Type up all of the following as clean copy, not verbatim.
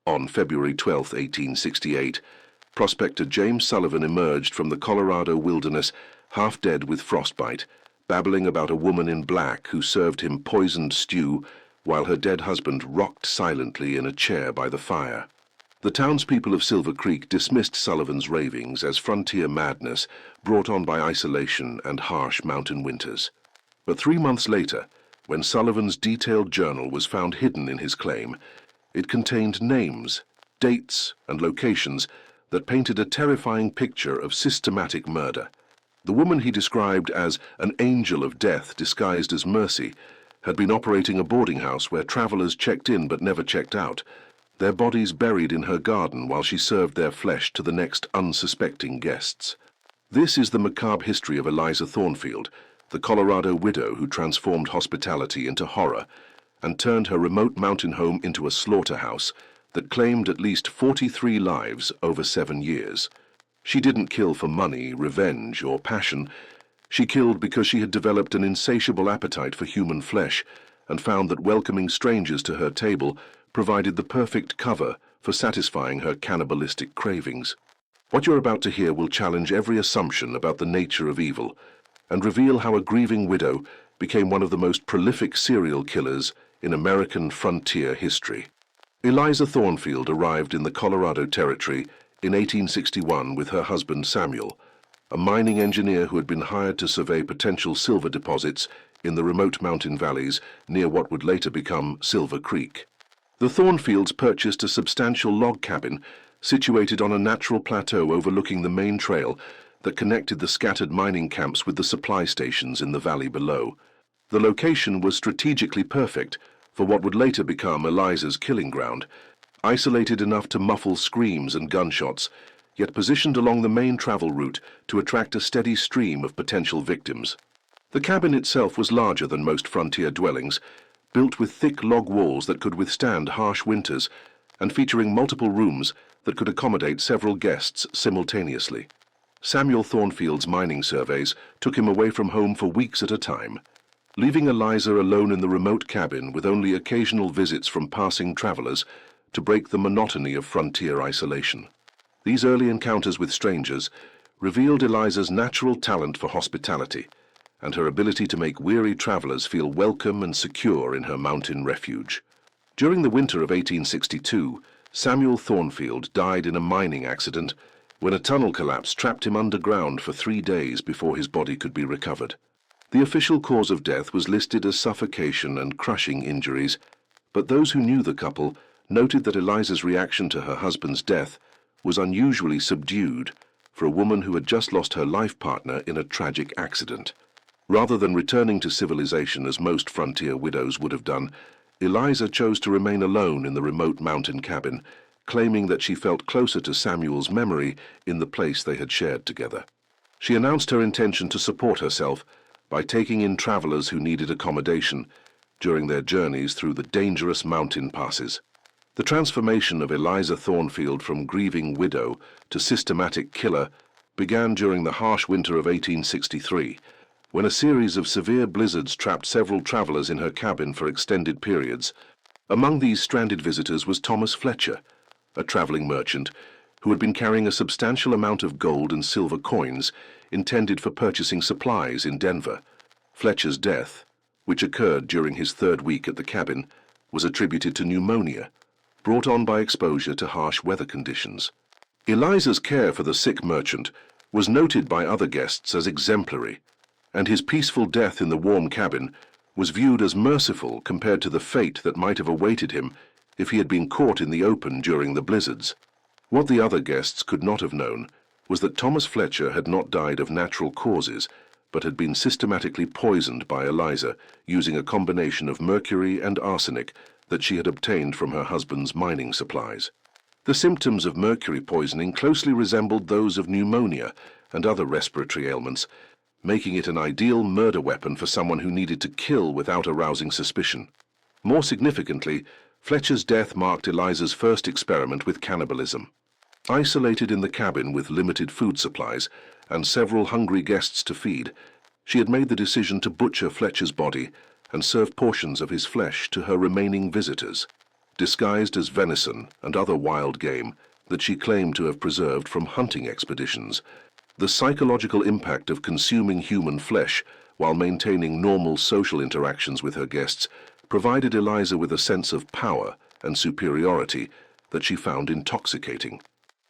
On February 12, 1868, prospector James Sullivan emerged from the Colorado wilderness, half dead with frostbite, babbling about a woman in black who served him poisoned stew while her dead husband rocked silently in a chair by the fire. The townspeople of Silver Creek dismissed Sullivan's ravings as frontier madness brought on by isolation and harsh mountain winters. But 3 months later, when Sullivan's detailed journal was found hidden in his claim, it contained names, dates, and locations that painted a terrifying picture of systematic murder. The woman he described as an angel of death disguised as Mercy had been operating a boarding house where travelers checked in but never checked out, their bodies buried in her garden while she served their flesh to the next unsuspecting guests. This is the macabre history of Eliza Thornfield, the Colorado widow who transformed hospitality into horror and turned her remote mountain home into a slaughterhouse that claimed at least 43 lives over 7 years. She didn't kill for money, revenge, or passion. She killed because she had developed an insatiable appetite for human flesh and found that welcoming strangers to her table provided the perfect cover for satisfying her cannibalistic cravings. What you're about to hear will challenge every assumption about the nature of evil and reveal how a grieving widow became one of the most prolific serial killers in American frontier history. Eliza Thornfield arrived in the Colorado Territory in 1861 with her husband Samuel, a mining engineer who had been hired to survey potential silver deposits in the remote mountain valleys near what would later become Silver Creek. The Thornfields purchased a substantial log cabin situated on a natural plateau overlooking the main trail that connected the scattered mining camps with the supply stations in the valley below. The location was strategically perfect for what would later become Eliza's killing ground, isolated enough to muffle screams and gunshots, yet positioned along the main travel route to attract a steady stream of potential victims. The cabin itself was larger than most frontier dwellings, built with thick log walls that could withstand harsh winters, and featuring multiple rooms that could accommodate several guests simultaneously. Samuel Thornfield's mining surveys took him away from home for weeks at a time, leaving Eliza alone in the remote cabin with only occasional visits from passing travelers to break the monotony of frontier isolation. These early encounters with strangers revealed Eliza's natural talent for hospitality and her ability to make weary travelers feel welcome and secure in her mountain refuge. During the winter of 1862, Samuel Thornfield died in a mining accident when a tunnel collapse trapped him underground for 3 days before his body could be recovered. The official cause of death was listed as suffocation and crushing injuries, but those who knew the couple noted that Eliza's reaction to her husband's death was unusually subdued for a woman who had just lost her life partner in a tragic accident. Rather than returning to civilization as most frontier widows would have done, Eliza chose to remain alone in the remote mountain cabin, claiming that she felt closer to Samuel's memory in the place they had shared together. She announced her intention to support herself by taking in travelers who needed accommodation during their journeys through the dangerous mountain passes. The transformation of Eliza Thornfield from grieving widow to systematic killer began during the harsh winter of 1863, when a series of severe blizzards trapped several travelers in her cabin for extended periods. Among these stranded visitors was Thomas Fletcher, a traveling merchant who had been carrying a substantial amount of gold and silver coins intended for purchasing supplies in Denver. Fletcher's death, which occurred during his 3rd week at the cabin, was attributed to pneumonia, brought on by exposure to harsh weather conditions. Eliza's care for the sick merchant was noted by other guests as exemplary, and his peaceful death in the warm cabin was viewed as merciful compared to the fate that might have awaited him if he had been caught in the open during the blizzards. What the other guests could not have known was that Thomas Fletcher had not died of natural causes, but had been systematically poisoned by Eliza using a combination of mercury and arsenic that she had obtained from her husband's mining supplies. The symptoms of mercury poisoning closely resembled those of pneumonia and other respiratory ailments, making it an ideal murder weapon for someone who needed to kill without arousing suspicion. More significantly, Fletcher's death marked Eliza's first experiment with cannibalism. Isolated in the cabin with limited food supplies and several hungry guests to feed, she had made the decision to butcher Fletcher's body and serve portions of his flesh to her remaining visitors. disguised as venison and other wild game that she claimed to have preserved from hunting expeditions. The psychological impact of consuming human flesh while maintaining normal social interactions with her guests provided Eliza with a sense of power and superiority that she found intoxicating.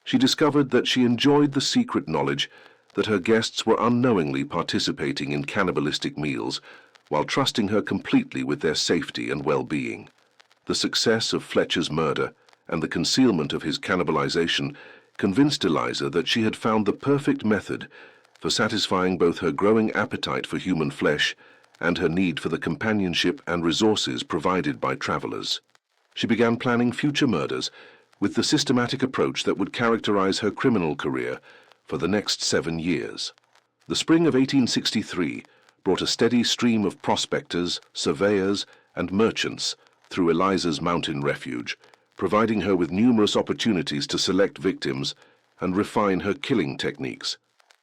She discovered that she enjoyed the secret knowledge that her guests were unknowingly participating in cannibalistic meals while trusting her completely with their safety and well-being. The success of Fletcher's murder and the concealment of his cannibalization convinced Eliza that she had found the perfect method for satisfying both her growing appetite for human flesh and her need for the companionship and resources provided by travelers. She began planning future murders with the systematic approach that would characterize her criminal career for the next 7 years. The spring of 1863 brought a steady stream of prospectors, surveyors, and merchants through Eliza's mountain refuge, providing her with numerous opportunities to select victims and refine her killing techniques.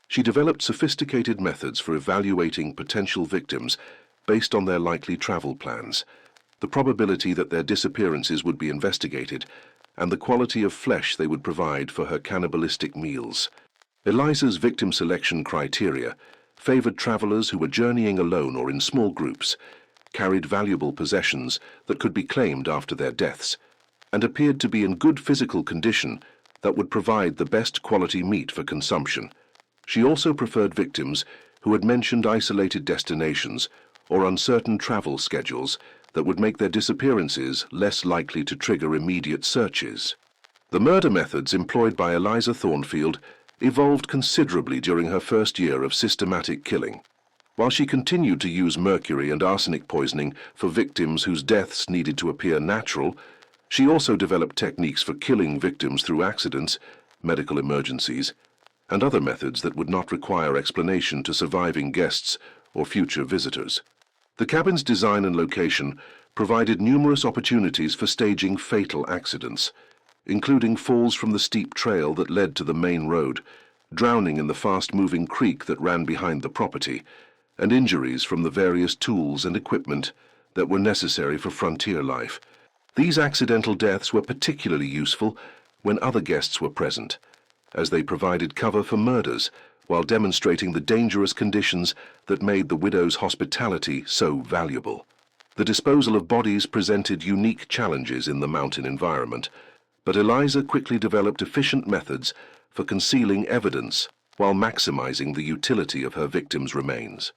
She developed sophisticated methods for evaluating potential victims based on their likely travel plans, the probability that their disappearances would be investigated, and the quality of flesh they would provide for her cannibalistic meals. Eliza's victim selection criteria favored travelers who were journeying alone or in small groups, carried valuable possessions that could be claimed after their deaths, and appeared to be in good physical condition that would provide the best quality meat for consumption. She also preferred victims who had mentioned isolated destinations or uncertain travel schedules that would make their disappearances less likely to trigger immediate searches. The murder methods employed by Eliza Thornfield evolved considerably during her first year of systematic killing. While she continued to use mercury and arsenic poisoning for victims whose deaths needed to appear natural, she also developed techniques for killing victims through accidents, medical emergencies, and other methods that would not require explanation to surviving guests or future visitors. The cabin's design and location provided numerous opportunities for staging fatal accidents, including falls from the steep trail that led to the main road, drowning in the fast-moving creek that ran behind the property, and injuries from the various tools and equipment that were necessary for frontier life. These accidental deaths were particularly useful when other guests were present, as they provided cover for murders while demonstrating the dangerous conditions that made the widow's hospitality so valuable. The disposal of bodies presented unique challenges in the mountain environment, but Eliza quickly developed efficient methods for concealing evidence while maximizing the utility of her victims' remains.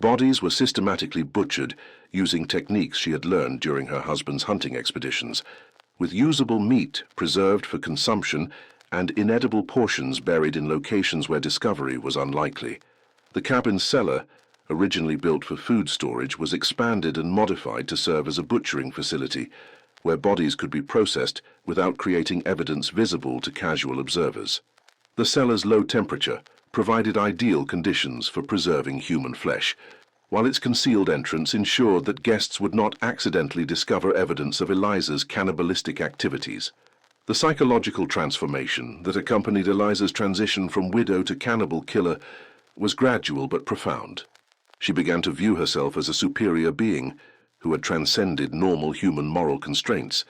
Bodies were systematically butchered using techniques she had learned during her husband's hunting expeditions, with usable meat preserved for consumption and inedible portions buried in locations where discovery was unlikely. The cabin's cellar, originally built for food storage, was expanded and modified to serve as a butchering facility, where bodies could be processed without creating evidence visible to casual observers. The cellar's low temperature provided ideal conditions for preserving human flesh, while its concealed entrance ensured that guests would not accidentally discover evidence of Eliza's cannibalistic activities. The psychological transformation that accompanied Eliza's transition from widow to cannibal killer was gradual but profound. She began to view herself as a superior being who had transcended normal human moral constraints,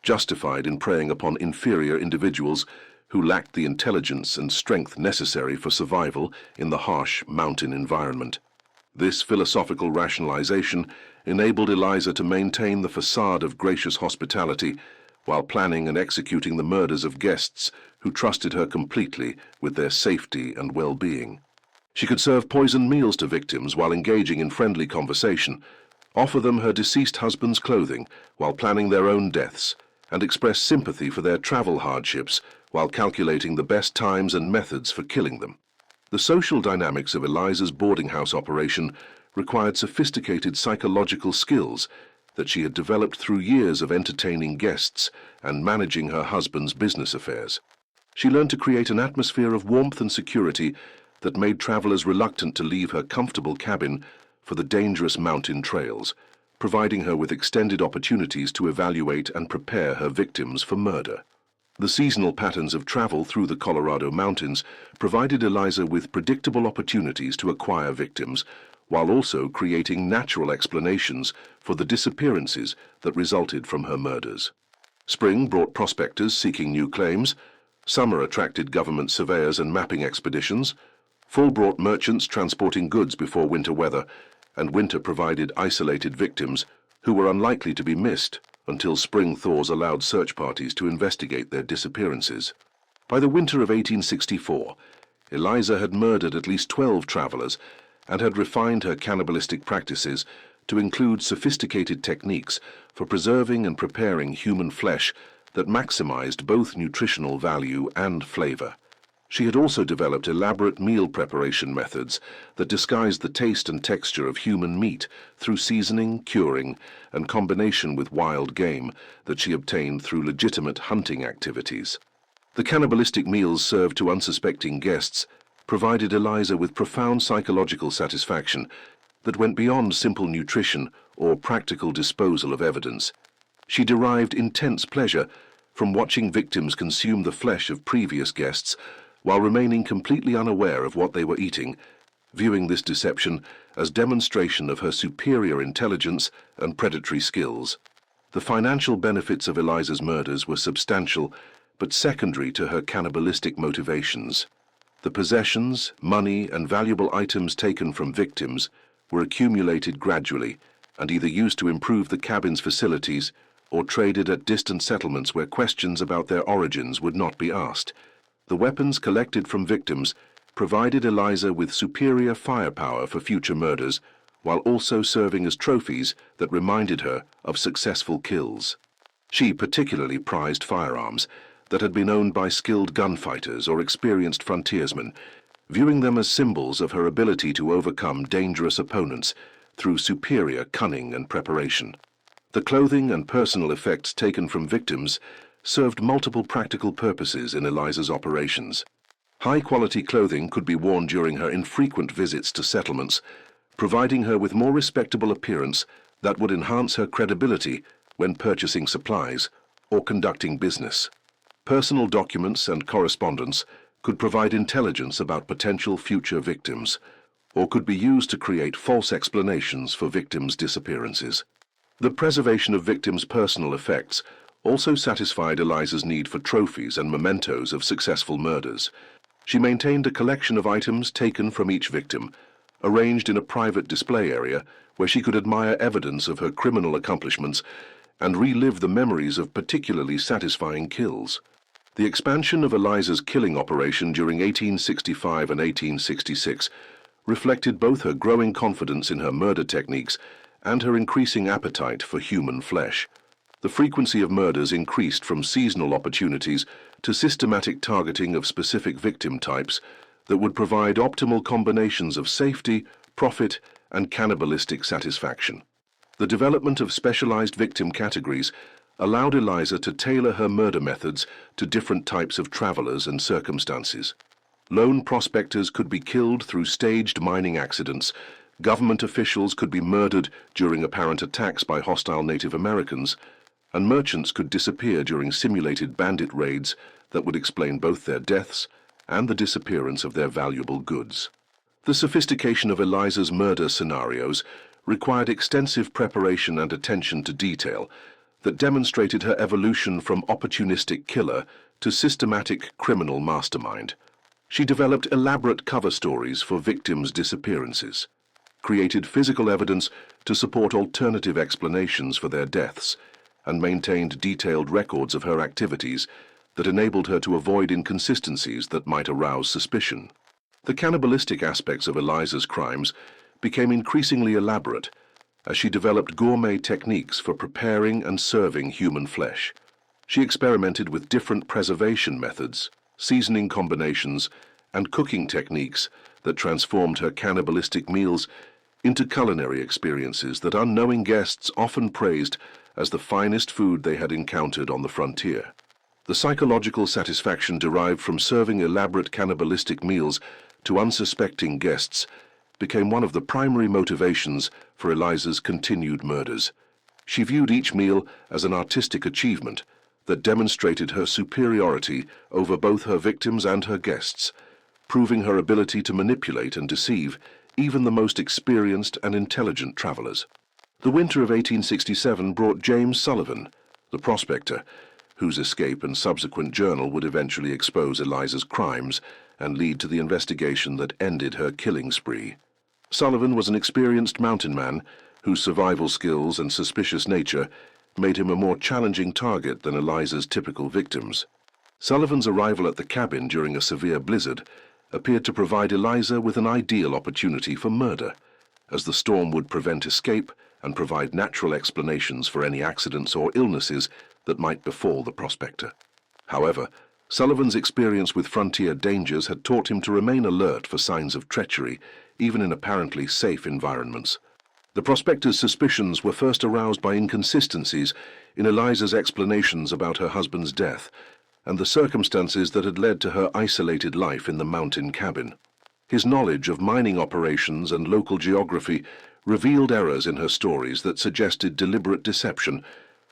justified in preying upon inferior individuals who lacked the intelligence and strength necessary for survival in the harsh mountain environment. This philosophical rationalization enabled Eliza to maintain the facade of gracious hospitality while planning and executing the murders of guests who trusted her completely with their safety and well-being. She could serve poisoned meals to victims while engaging in friendly conversation, offer them her deceased husband's clothing while planning their own deaths, and express sympathy for their travel hardships while calculating the best times and methods for killing them. The social dynamics of Eliza's boarding house operation required sophisticated psychological skills that she had developed through years of entertaining guests and managing her husband's business affairs. She learned to create an atmosphere of warmth and security that made travelers reluctant to leave her comfortable cabin for the dangerous mountain trails, providing her with extended opportunities to evaluate and prepare her victims for murder. The seasonal patterns of travel through the Colorado mountains provided Eliza with predictable opportunities to acquire victims, while also creating natural explanations for the disappearances that resulted from her murders. Spring brought prospectors seeking new claims, summer attracted government surveyors and mapping expeditions, fall brought merchants transporting goods before winter weather, and winter provided isolated victims who were unlikely to be missed until spring thaws allowed search parties to investigate their disappearances. By the winter of 1864, Eliza had murdered at least 12 travelers and had refined her cannibalistic practices to include sophisticated techniques for preserving and preparing human flesh that maximized both nutritional value and flavor. She had also developed elaborate meal preparation methods that disguised the taste and texture of human meat through seasoning, curing, and combination with wild game that she obtained through legitimate hunting activities. The cannibalistic meals served to unsuspecting guests provided Eliza with profound psychological satisfaction that went beyond simple nutrition or practical disposal of evidence. She derived intense pleasure from watching victims consume the flesh of previous guests while remaining completely unaware of what they were eating, viewing this deception as demonstration of her superior intelligence and predatory skills. The financial benefits of Eliza's murders were substantial, but secondary to her cannibalistic motivations. The possessions, money, and valuable items taken from victims were accumulated gradually and either used to improve the cabin's facilities or traded at distant settlements where questions about their origins would not be asked. The weapons collected from victims provided Eliza with superior firepower for future murders, while also serving as trophies that reminded her of successful kills. She particularly prized firearms that had been owned by skilled gunfighters or experienced frontiersmen, viewing them as symbols of her ability to overcome dangerous opponents through superior cunning and preparation. The clothing and personal effects taken from victims served multiple practical purposes in Eliza's operations. High-quality clothing could be worn during her infrequent visits to settlements, providing her with more respectable appearance that would enhance her credibility when purchasing supplies or conducting business. Personal documents and correspondence could provide intelligence about potential future victims, or could be used to create false explanations for victims' disappearances. The preservation of victims' personal effects also satisfied Eliza's need for trophies and mementos of successful murders. She maintained a collection of items taken from each victim, arranged in a private display area where she could admire evidence of her criminal accomplishments and relive the memories of particularly satisfying kills. The expansion of Eliza's killing operation during 1865 and 1866 reflected both her growing confidence in her murder techniques and her increasing appetite for human flesh. The frequency of murders increased from seasonal opportunities to systematic targeting of specific victim types that would provide optimal combinations of safety, profit, and cannibalistic satisfaction. The development of specialized victim categories allowed Eliza to tailor her murder methods to different types of travelers and circumstances. Lone prospectors could be killed through staged mining accidents, government officials could be murdered during apparent attacks by hostile Native Americans, and merchants could disappear during simulated bandit raids that would explain both their deaths and the disappearance of their valuable goods. The sophistication of Eliza's murder scenarios required extensive preparation and attention to detail that demonstrated her evolution from opportunistic killer to systematic criminal mastermind. She developed elaborate cover stories for victims' disappearances, created physical evidence to support alternative explanations for their deaths, and maintained detailed records of her activities that enabled her to avoid inconsistencies that might arouse suspicion. The cannibalistic aspects of Eliza's crimes became increasingly elaborate as she developed gourmet techniques for preparing and serving human flesh. She experimented with different preservation methods, seasoning combinations, and cooking techniques that transformed her cannibalistic meals into culinary experiences that unknowing guests often praised as the finest food they had encountered on the frontier. The psychological satisfaction derived from serving elaborate cannibalistic meals to unsuspecting guests became one of the primary motivations for Eliza's continued murders. She viewed each meal as an artistic achievement that demonstrated her superiority over both her victims and her guests, proving her ability to manipulate and deceive even the most experienced and intelligent travelers. The winter of 1867 brought James Sullivan, the prospector, whose escape and subsequent journal would eventually expose Eliza's crimes and lead to the investigation that ended her killing spree. Sullivan was an experienced mountain man whose survival skills and suspicious nature made him a more challenging target than Eliza's typical victims. Sullivan's arrival at the cabin during a severe blizzard appeared to provide Eliza with an ideal opportunity for murder, as the storm would prevent escape and provide natural explanations for any accidents or illnesses that might befall the prospector. However, Sullivan's experience with frontier dangers had taught him to remain alert for signs of treachery, even in apparently safe environments. The prospector's suspicions were first aroused by inconsistencies in Eliza's explanations about her husband's death and the circumstances that had led to her isolated life in the mountain cabin. His knowledge of mining operations and local geography revealed errors in her stories that suggested deliberate deception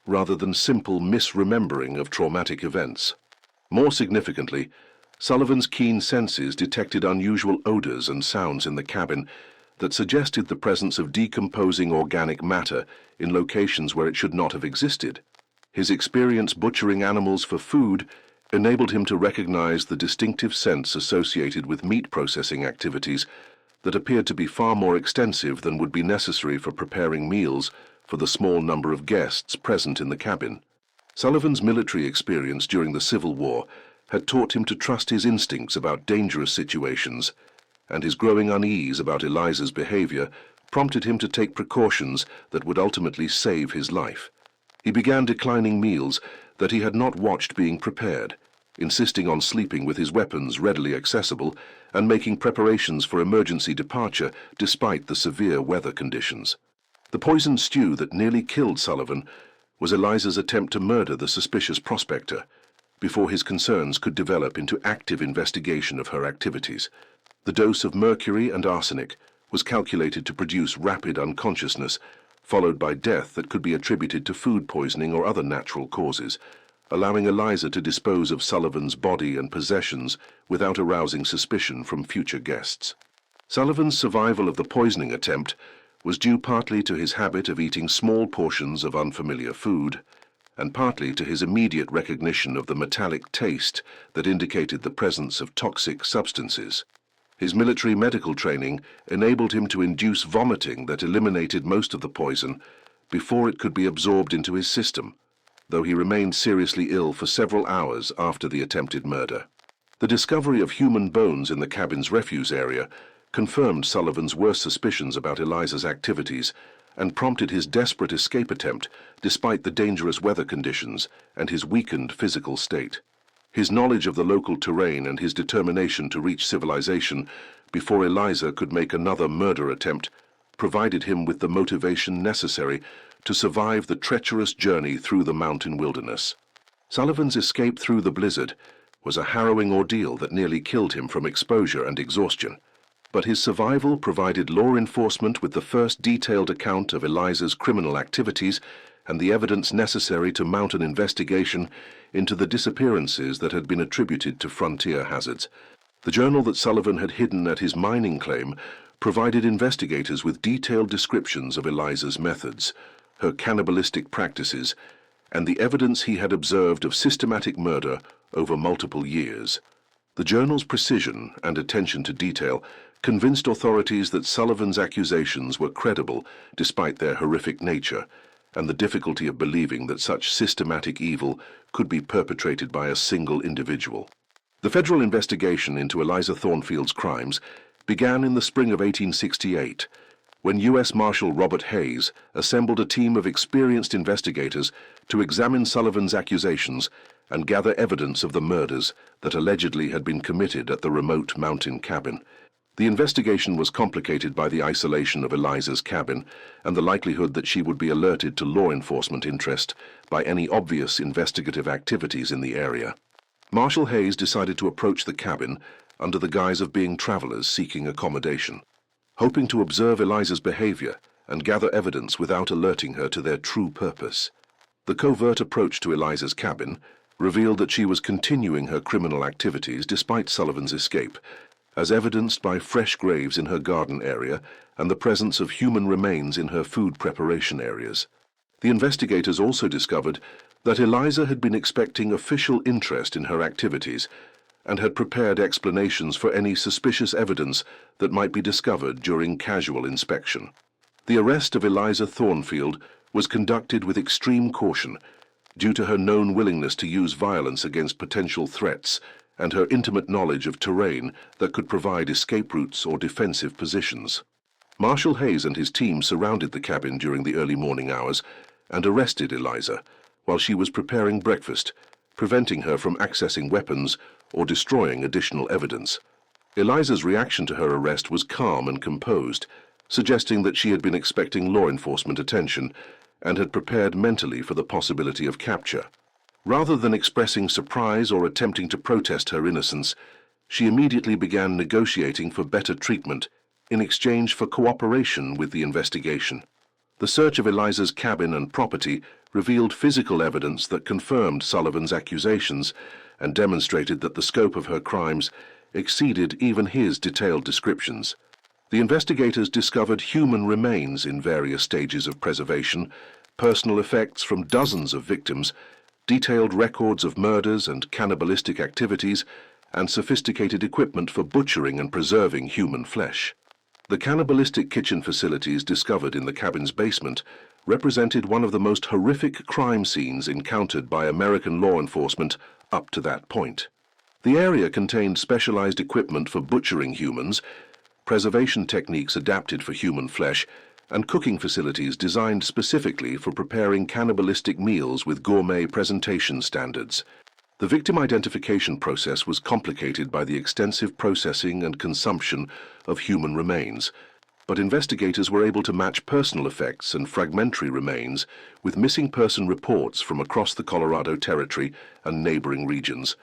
rather than simple misremembering of traumatic events. More significantly, Sullivan's keen senses detected unusual odors and sounds in the cabin that suggested the presence of decomposing organic matter in locations where it should not have existed. His experience butchering animals for food enabled him to recognize the distinctive scents associated with meat processing activities that appeared to be far more extensive than would be necessary for preparing meals for the small number of guests present in the cabin. Sullivan's military experience during the Civil War had taught him to trust his instincts about dangerous situations, and his growing unease about Eliza's behavior prompted him to take precautions that would ultimately save his life. He began declining meals that he had not watched being prepared, insisting on sleeping with his weapons readily accessible and making preparations for emergency departure despite the severe weather conditions. The poisoned stew that nearly killed Sullivan was Eliza's attempt to murder the suspicious prospector before his concerns could develop into active investigation of her activities. The dose of mercury and arsenic was calculated to produce rapid unconsciousness, followed by death that could be attributed to food poisoning or other natural causes, allowing Eliza to dispose of Sullivan's body and possessions without arousing suspicion from future guests. Sullivan's survival of the poisoning attempt was due partly to his habit of eating small portions of unfamiliar food, and partly to his immediate recognition of the metallic taste that indicated the presence of toxic substances. His military medical training enabled him to induce vomiting that eliminated most of the poison before it could be absorbed into his system, though he remained seriously ill for several hours after the attempted murder. The discovery of human bones in the cabin's refuse area confirmed Sullivan's worst suspicions about Eliza's activities and prompted his desperate escape attempt despite the dangerous weather conditions and his weakened physical state. His knowledge of the local terrain and his determination to reach civilization before Eliza could make another murder attempt provided him with the motivation necessary to survive the treacherous journey through the mountain wilderness. Sullivan's escape through the blizzard was a harrowing ordeal that nearly killed him from exposure and exhaustion, but his survival provided law enforcement with the first detailed account of Eliza's criminal activities and the evidence necessary to mount an investigation into the disappearances that had been attributed to frontier hazards. The journal that Sullivan had hidden at his mining claim provided investigators with detailed descriptions of Eliza's methods, her cannibalistic practices, and the evidence he had observed of systematic murder over multiple years. The journal's precision and attention to detail convinced authorities that Sullivan's accusations were credible despite their horrific nature, and the difficulty of believing that such systematic evil could be perpetrated by a single individual. The federal investigation into Eliza Thornfield's crimes began in the spring of 1868, when U.S. Marshal Robert Hayes assembled a team of experienced investigators to examine Sullivan's accusations and gather evidence of the murders that allegedly had been committed at the remote mountain cabin. The investigation was complicated by the isolation of Eliza's cabin and the likelihood that she would be alerted to law enforcement interest by any obvious investigative activities in the area. Marshal Hayes decided to approach the cabin under the guise of being travelers seeking accommodation, hoping to observe Eliza's behavior and gather evidence without alerting her to their true purpose. The covert approach to Eliza's cabin revealed that she was continuing her criminal activities despite Sullivan's escape, as evidenced by fresh graves in her garden area and the presence of human remains in her food preparation areas. The investigators also discovered that Eliza had been expecting official interest in her activities and had prepared explanations for any suspicious evidence that might be discovered during casual inspection. The arrest of Eliza Thornfield was conducted with extreme caution due to her known willingness to use violence against potential threats and her intimate knowledge of terrain that could provide escape routes or defensive positions. Marshal Hayes and his team surrounded the cabin during the early morning hours and arrested Eliza while she was preparing breakfast, preventing her from accessing weapons or destroying additional evidence. Eliza's reaction to her arrest was calm and composed, suggesting that she had been expecting law enforcement attention and had prepared mentally for the possibility of capture. Rather than expressing surprise or attempting to protest her innocence, she immediately began negotiating for better treatment in exchange for cooperation with the investigation. The search of Eliza's cabin and property revealed physical evidence that confirmed Sullivan's accusations and demonstrated that the scope of her crimes exceeded even his detailed descriptions. The investigators discovered human remains in various stages of preservation, personal effects from dozens of victims, detailed records of murders and cannibalistic activities, and sophisticated equipment for butchering and preserving human flesh. The cannibalistic kitchen facilities discovered in the cabin's basement represented one of the most horrific crime scenes encountered by American law enforcement up to that point. The area contained specialized equipment for butchering humans, preservation techniques adapted for human flesh, and cooking facilities designed specifically for preparing cannibalistic meals with gourmet presentation standards. The victim identification process was complicated by the extensive processing and consumption of human remains, but investigators were able to match personal effects and fragmentary remains with missing person reports from across the Colorado Territory and neighboring regions.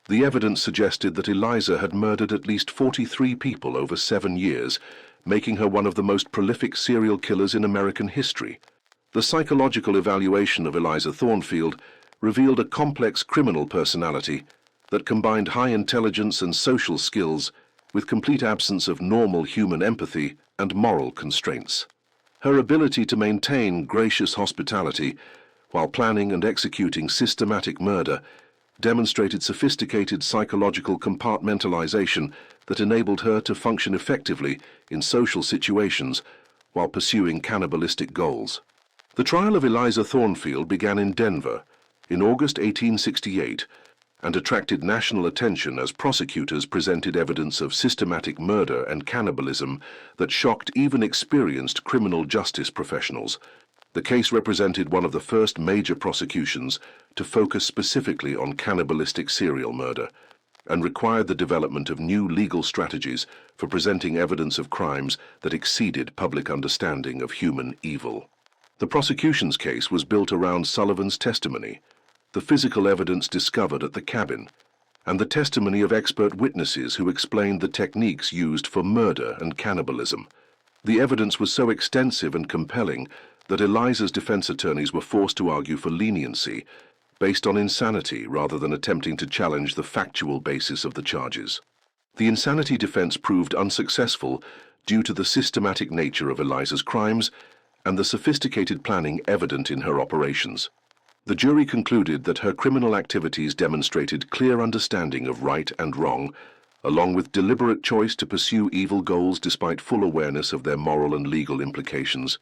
The evidence suggested that Eliza had murdered at least 43 people over 7 years, making her one of the most prolific serial killers in American history. The psychological evaluation of Eliza Thornfield revealed a complex criminal personality that combined high intelligence and social skills with complete absence of normal human empathy and moral constraints. Her ability to maintain gracious hospitality while planning and executing systematic murder demonstrated sophisticated psychological compartmentalization that enabled her to function effectively in social situations while pursuing cannibalistic goals. The trial of Eliza Thornfield began in Denver in August 1868 and attracted national attention as prosecutors presented evidence of systematic murder and cannibalism that shocked even experienced criminal justice professionals. The case represented one of the first major prosecutions to focus specifically on cannibalistic serial murder and required the development of new legal strategies for presenting evidence of crimes that exceeded public understanding of human evil. The prosecution's case was built around Sullivan's testimony, the physical evidence discovered at the cabin, and the testimony of expert witnesses who explained the techniques used for murder and cannibalism. The evidence was so extensive and compelling that Eliza's defense attorneys were forced to argue for leniency based on insanity rather than attempting to challenge the factual basis of the charges. The insanity defense proved unsuccessful due to the systematic nature of Eliza's crimes and the sophisticated planning evident in her operations. The jury concluded that her criminal activities demonstrated clear understanding of right and wrong, along with deliberate choice to pursue evil goals despite full awareness of their moral and legal implications.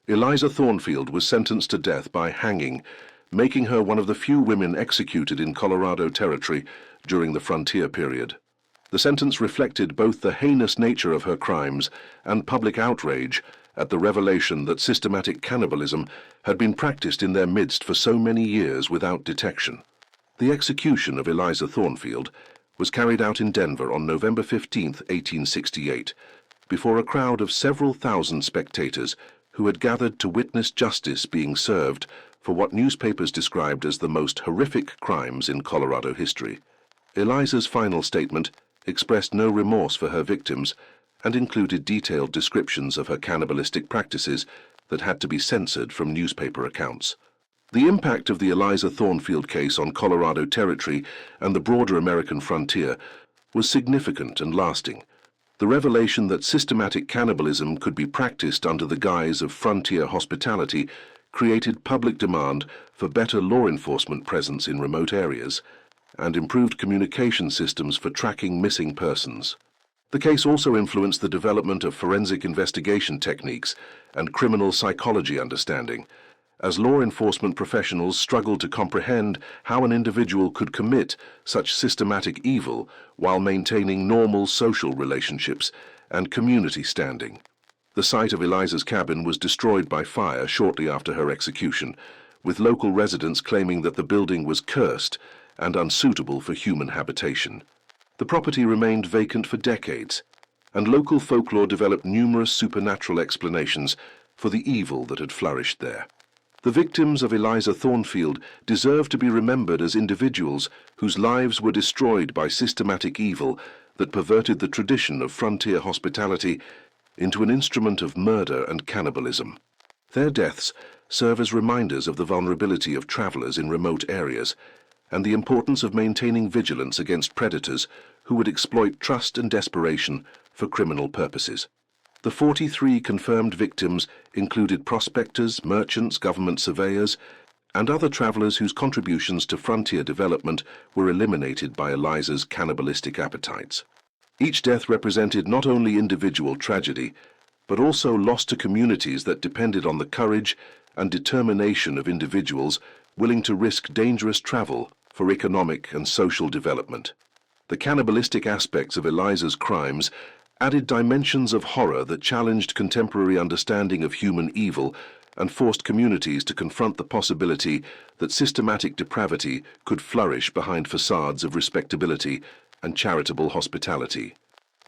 Eliza Thornfield was sentenced to death by hanging, making her one of the few women executed in Colorado Territory during the frontier period. The sentence reflected both the heinous nature of her crimes and public outrage at the revelation that systematic cannibalism had been practiced in their midst for so many years without detection. The execution of Eliza Thornfield was carried out in Denver on November 15, 1868, before a crowd of several thousand spectators who had gathered to witness justice being served for what newspapers described as the most horrific crimes in Colorado history. Eliza's final statement expressed no remorse for her victims and included detailed descriptions of her cannibalistic practices that had to be censored from newspaper accounts. The impact of the Eliza Thornfield case on Colorado Territory and the broader American frontier was significant and lasting. The revelation that systematic cannibalism could be practiced under the guise of frontier hospitality created public demand for better law enforcement presence in remote areas and improved communication systems for tracking missing persons. The case also influenced the development of forensic investigation techniques and criminal psychology understanding, as law enforcement professionals struggled to comprehend how an individual could commit such systematic evil while maintaining normal social relationships and community standing. The site of Eliza's cabin was destroyed by fire shortly after her execution, with local residents claiming that the building was cursed and unsuitable for human habitation. The property remained vacant for decades, and local folklore developed numerous supernatural explanations for the evil that had flourished there. The victims of Eliza Thornfield deserve to be remembered as individuals whose lives were destroyed by systematic evil that perverted the tradition of frontier hospitality into an instrument of murder and cannibalism. Their deaths serve as reminders of the vulnerability of travelers in remote areas and the importance of maintaining vigilance against predators who would exploit trust and desperation for criminal purposes. The 43 confirmed victims included prospectors, merchants, government surveyors, and other travelers whose contributions to frontier development were eliminated by Eliza's cannibalistic appetites. Each death represented not only individual tragedy, but also loss to communities that depended on the courage and determination of individuals willing to risk dangerous travel for economic and social development. The cannibalistic aspects of Eliza's crimes added dimensions of horror that challenged contemporary understanding of human evil and forced communities to confront the possibility that systematic depravity could flourish behind facades of respectability and charitable hospitality.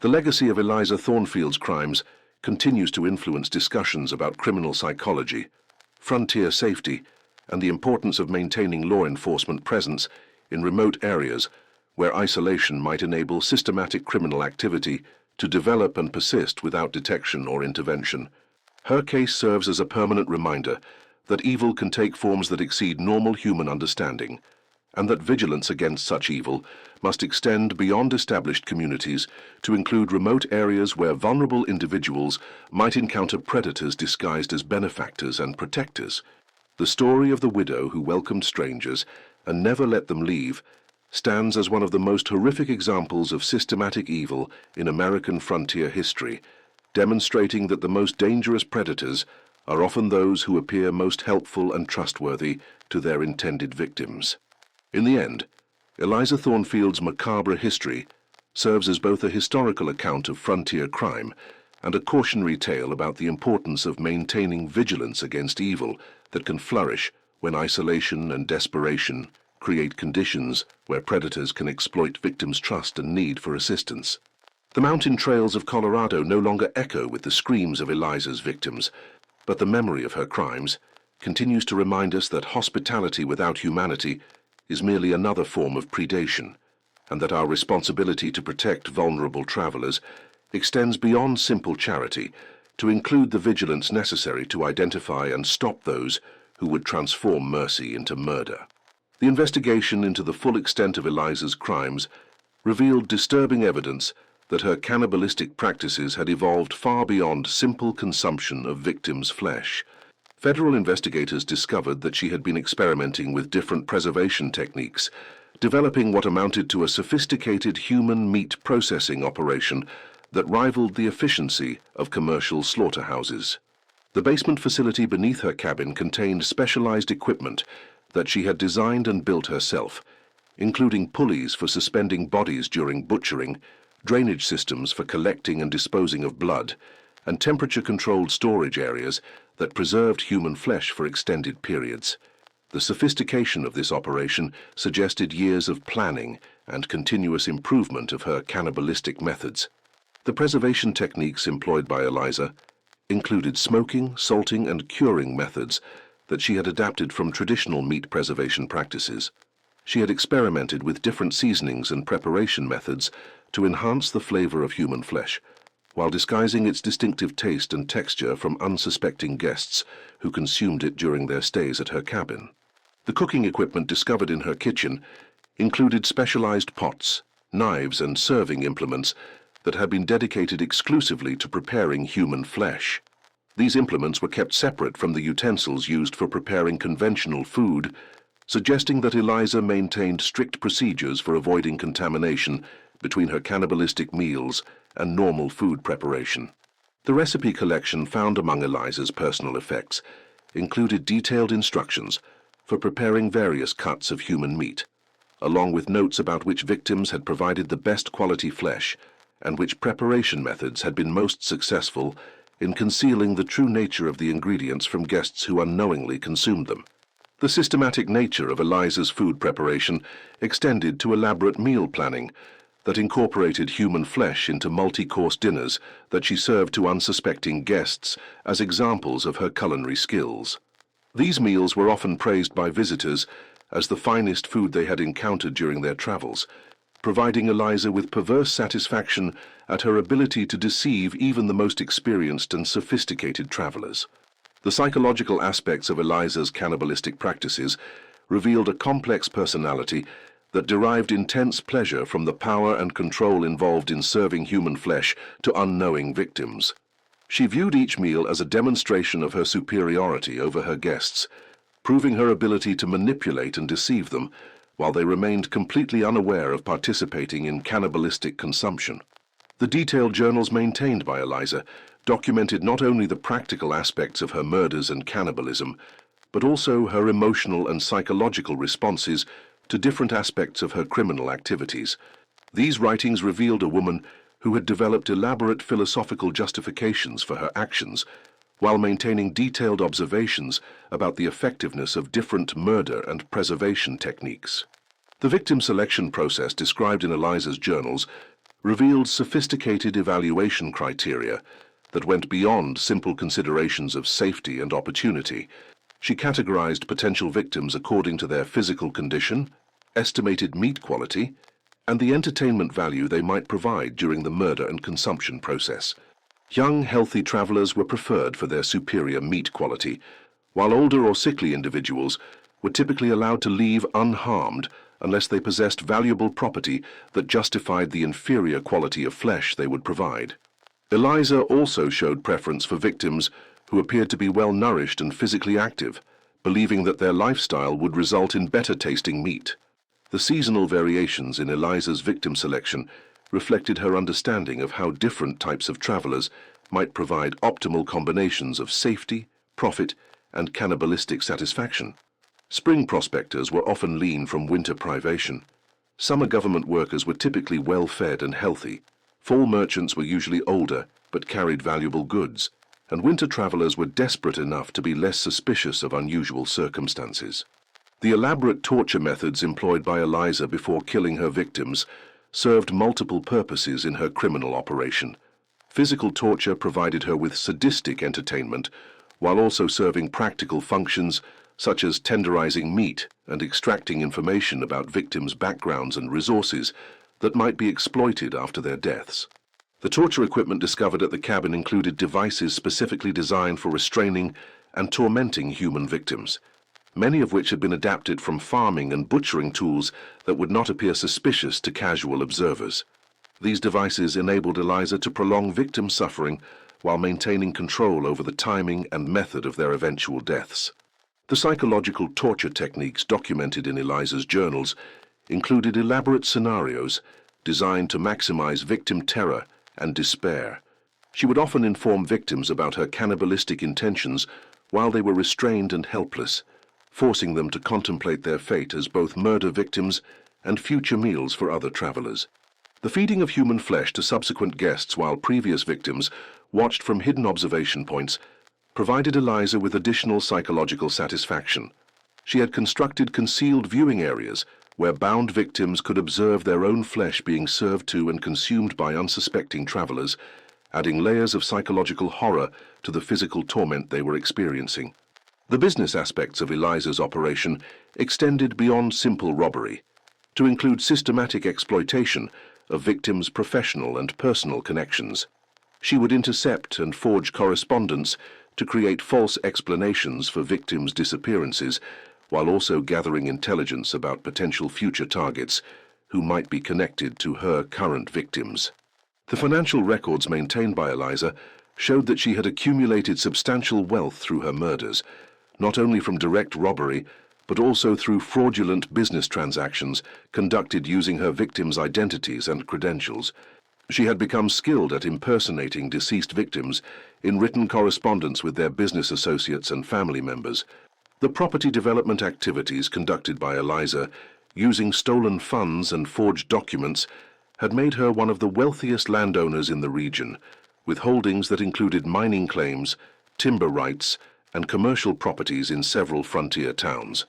The legacy of Eliza Thornfield's crimes continues to influence discussions about criminal psychology, frontier safety, and the importance of maintaining law enforcement presence in remote areas where isolation might enable systematic criminal activity to develop and persist without detection or intervention. Her case serves as a permanent reminder that evil can take forms that exceed normal human understanding, and that vigilance against such evil must extend beyond established communities to include remote areas where vulnerable individuals might encounter predators disguised as benefactors and protectors. The story of the widow who welcomed strangers and never let them leave stands as one of the most horrific examples of systematic evil in American frontier history, demonstrating that the most dangerous predators are often those who appear most helpful and trustworthy to their intended victims. In the end, Eliza Thornfield's macabre history serves as both a historical account of frontier crime and a cautionary tale about the importance of maintaining vigilance against evil that can flourish when isolation and desperation create conditions where predators can exploit victims' trust and need for assistance. The mountain trails of Colorado no longer echo with the screams of Eliza's victims, but the memory of her crimes continues to remind us that hospitality without humanity is merely another form of predation, and that our responsibility to protect vulnerable travelers extends beyond simple charity to include the vigilance necessary to identify and stop those who would transform mercy into murder. The investigation into the full extent of Eliza's crimes revealed disturbing evidence that her cannibalistic practices had evolved far beyond simple consumption of victims' flesh. Federal investigators discovered that she had been experimenting with different preservation techniques, developing what amounted to a sophisticated human meat processing operation that rivaled the efficiency of commercial slaughterhouses. The basement facility beneath her cabin contained specialized equipment that she had designed and built herself, including pulleys for suspending bodies during butchering, drainage systems for collecting and disposing of blood, and temperature-controlled storage areas that preserved human flesh for extended periods. The sophistication of this operation suggested years of planning and continuous improvement of her cannibalistic methods. The preservation techniques employed by Eliza included smoking, salting, and curing methods that she had adapted from traditional meat preservation practices. She had experimented with different seasonings and preparation methods to enhance the flavor of human flesh, while disguising its distinctive taste and texture from unsuspecting guests who consumed it during their stays at her cabin. The cooking equipment discovered in her kitchen included specialized pots, knives, and serving implements that had been dedicated exclusively to preparing human flesh. These implements were kept separate from the utensils used for preparing conventional food, suggesting that Eliza maintained strict procedures for avoiding contamination between her cannibalistic meals and normal food preparation. The recipe collection found among Eliza's personal effects included detailed instructions for preparing various cuts of human meat, along with notes about which victims had provided the best quality flesh and which preparation methods had been most successful in concealing the true nature of the ingredients from guests who unknowingly consumed them. The systematic nature of Eliza's food preparation extended to elaborate meal planning that incorporated human flesh into multi-course dinners that she served to unsuspecting guests as examples of her culinary skills. These meals were often praised by visitors as the finest food they had encountered during their travels, providing Eliza with perverse satisfaction at her ability to deceive even the most experienced and sophisticated travelers. The psychological aspects of Eliza's cannibalistic practices revealed a complex personality that derived intense pleasure from the power and control involved in serving human flesh to unknowing victims. She viewed each meal as a demonstration of her superiority over her guests, proving her ability to manipulate and deceive them while they remained completely unaware of participating in cannibalistic consumption. The detailed journals maintained by Eliza documented not only the practical aspects of her murders and cannibalism, but also her emotional and psychological responses to different aspects of her criminal activities. These writings revealed a woman who had developed elaborate philosophical justifications for her actions, while maintaining detailed observations about the effectiveness of different murder and preservation techniques. The victim selection process described in Eliza's journals revealed sophisticated evaluation criteria that went beyond simple considerations of safety and opportunity. She categorized potential victims according to their physical condition, estimated meat quality, and the entertainment value they might provide during the murder and consumption process. Young, healthy travelers were preferred for their superior meat quality, while older or sickly individuals were typically allowed to leave unharmed unless they possessed valuable property that justified the inferior quality of flesh they would provide. Eliza also showed preference for victims who appeared to be well-nourished and physically active, believing that their lifestyle would result in better-tasting meat. The seasonal variations in Eliza's victim selection reflected her understanding of how different types of travelers might provide optimal combinations of safety, profit, and cannibalistic satisfaction. Spring prospectors were often lean from winter privation. Summer government workers were typically well-fed and healthy. Fall merchants were usually older but carried valuable goods, and winter travelers were desperate enough to be less suspicious of unusual circumstances. The elaborate torture methods employed by Eliza before killing her victims served multiple purposes in her criminal operation. Physical torture provided her with sadistic entertainment, while also serving practical functions such as tenderizing meat and extracting information about victims' backgrounds and resources that might be exploited after their deaths. The torture equipment discovered at the cabin included devices specifically designed for restraining and tormenting human victims, many of which had been adapted from farming and butchering tools that would not appear suspicious to casual observers. These devices enabled Eliza to prolong victim suffering while maintaining control over the timing and method of their eventual deaths. The psychological torture techniques documented in Eliza's journals included elaborate scenarios designed to maximize victim terror and despair. She would often inform victims about her cannibalistic intentions while they were restrained and helpless, forcing them to contemplate their fate as both murder victims and future meals for other travelers. The feeding of human flesh to subsequent guests while previous victims watched from hidden observation points provided Eliza with additional psychological satisfaction. She had constructed concealed viewing areas where bound victims could observe their own flesh being served to and consumed by unsuspecting travelers, adding layers of psychological horror to the physical torment they were experiencing. The business aspects of Eliza's operation extended beyond simple robbery, to include systematic exploitation of victims' professional and personal connections. She would intercept and forge correspondence to create false explanations for victims' disappearances, while also gathering intelligence about potential future targets who might be connected to her current victims. The financial records maintained by Eliza showed that she had accumulated substantial wealth through her murders, not only from direct robbery, but also through fraudulent business transactions conducted using her victims' identities and credentials. She had become skilled at impersonating deceased victims in written correspondence with their business associates and family members. The property development activities conducted by Eliza, using stolen funds and forged documents, had made her one of the wealthiest landowners in the region, with holdings that included mining claims, timber rights, and commercial properties in several frontier towns.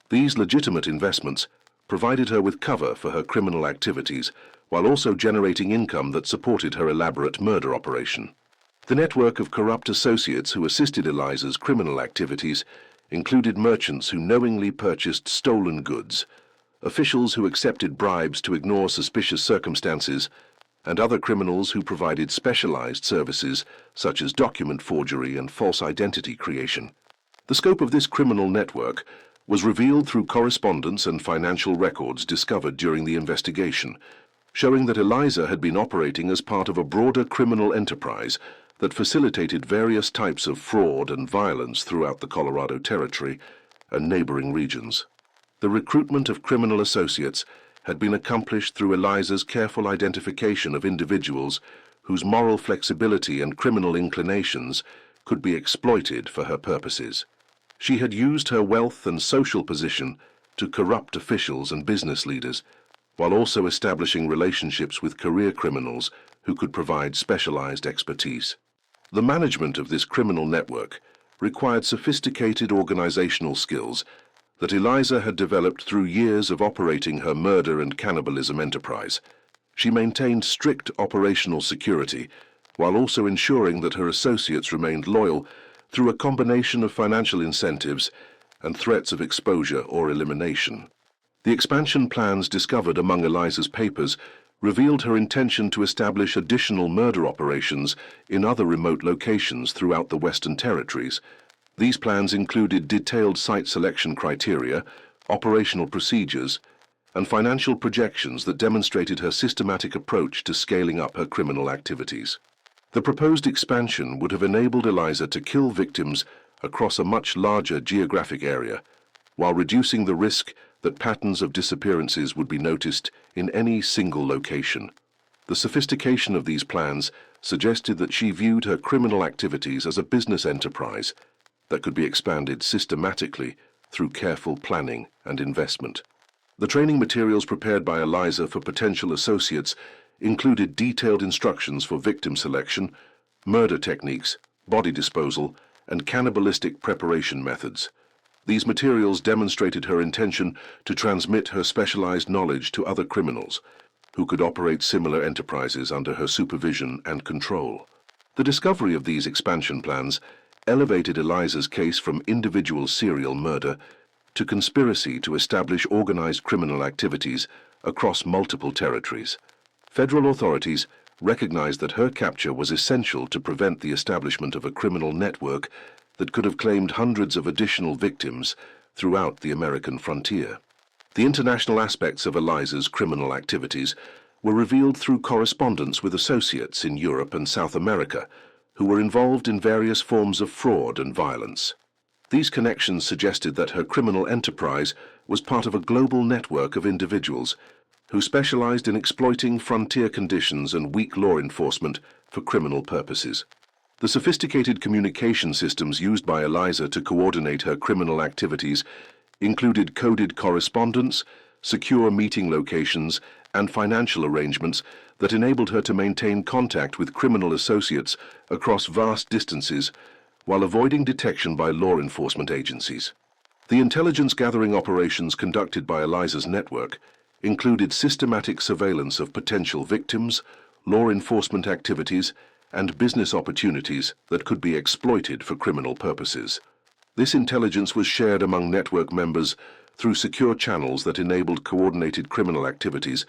These legitimate investments provided her with cover for her criminal activities, while also generating income that supported her elaborate murder operation. The network of corrupt associates who assisted Eliza's criminal activities included merchants who knowingly purchased stolen goods, officials who accepted bribes to ignore suspicious circumstances, and other criminals who provided specialized services such as document forgery and false identity creation. The scope of this criminal network was revealed through correspondence and financial records discovered during the investigation, showing that Eliza had been operating as part of a broader criminal enterprise that facilitated various types of fraud and violence throughout the Colorado Territory and neighboring regions. The recruitment of criminal associates had been accomplished through Eliza's careful identification of individuals whose moral flexibility and criminal inclinations could be exploited for her purposes. She had used her wealth and social position to corrupt officials and business leaders, while also establishing relationships with career criminals who could provide specialized expertise. The management of this criminal network required sophisticated organizational skills that Eliza had developed through years of operating her murder and cannibalism enterprise. She maintained strict operational security, while also ensuring that her associates remained loyal through a combination of financial incentives and threats of exposure or elimination. The expansion plans discovered among Eliza's papers revealed her intention to establish additional murder operations in other remote locations throughout the Western Territories. These plans included detailed site selection criteria, operational procedures, and financial projections that demonstrated her systematic approach to scaling up her criminal activities. The proposed expansion would have enabled Eliza to kill victims across a much larger geographic area, while reducing the risk that patterns of disappearances would be noticed in any single location. The sophistication of these plans suggested that she viewed her criminal activities as a business enterprise that could be expanded systematically through careful planning and investment. The training materials prepared by Eliza for potential associates included detailed instructions for victim selection, murder techniques, body disposal, and cannibalistic preparation methods. These materials demonstrated her intention to transmit her specialized knowledge to other criminals who could operate similar enterprises under her supervision and control. The discovery of these expansion plans elevated Eliza's case from individual serial murder to conspiracy to establish organized criminal activities across multiple territories. Federal authorities recognized that her capture was essential to prevent the establishment of a criminal network that could have claimed hundreds of additional victims throughout the American frontier. The international aspects of Eliza's criminal activities were revealed through correspondence with associates in Europe and South America who were involved in various forms of fraud and violence. These connections suggested that her criminal enterprise was part of a global network of individuals who specialized in exploiting frontier conditions and weak law enforcement for criminal purposes. The sophisticated communication systems used by Eliza to coordinate her criminal activities included coded correspondence, secure meeting locations, and financial arrangements that enabled her to maintain contact with criminal associates across vast distances while avoiding detection by law enforcement agencies. The intelligence-gathering operations conducted by Eliza's network included systematic surveillance of potential victims, law enforcement activities, and business opportunities that could be exploited for criminal purposes. This intelligence was shared among network members through secure channels that enabled coordinated criminal activities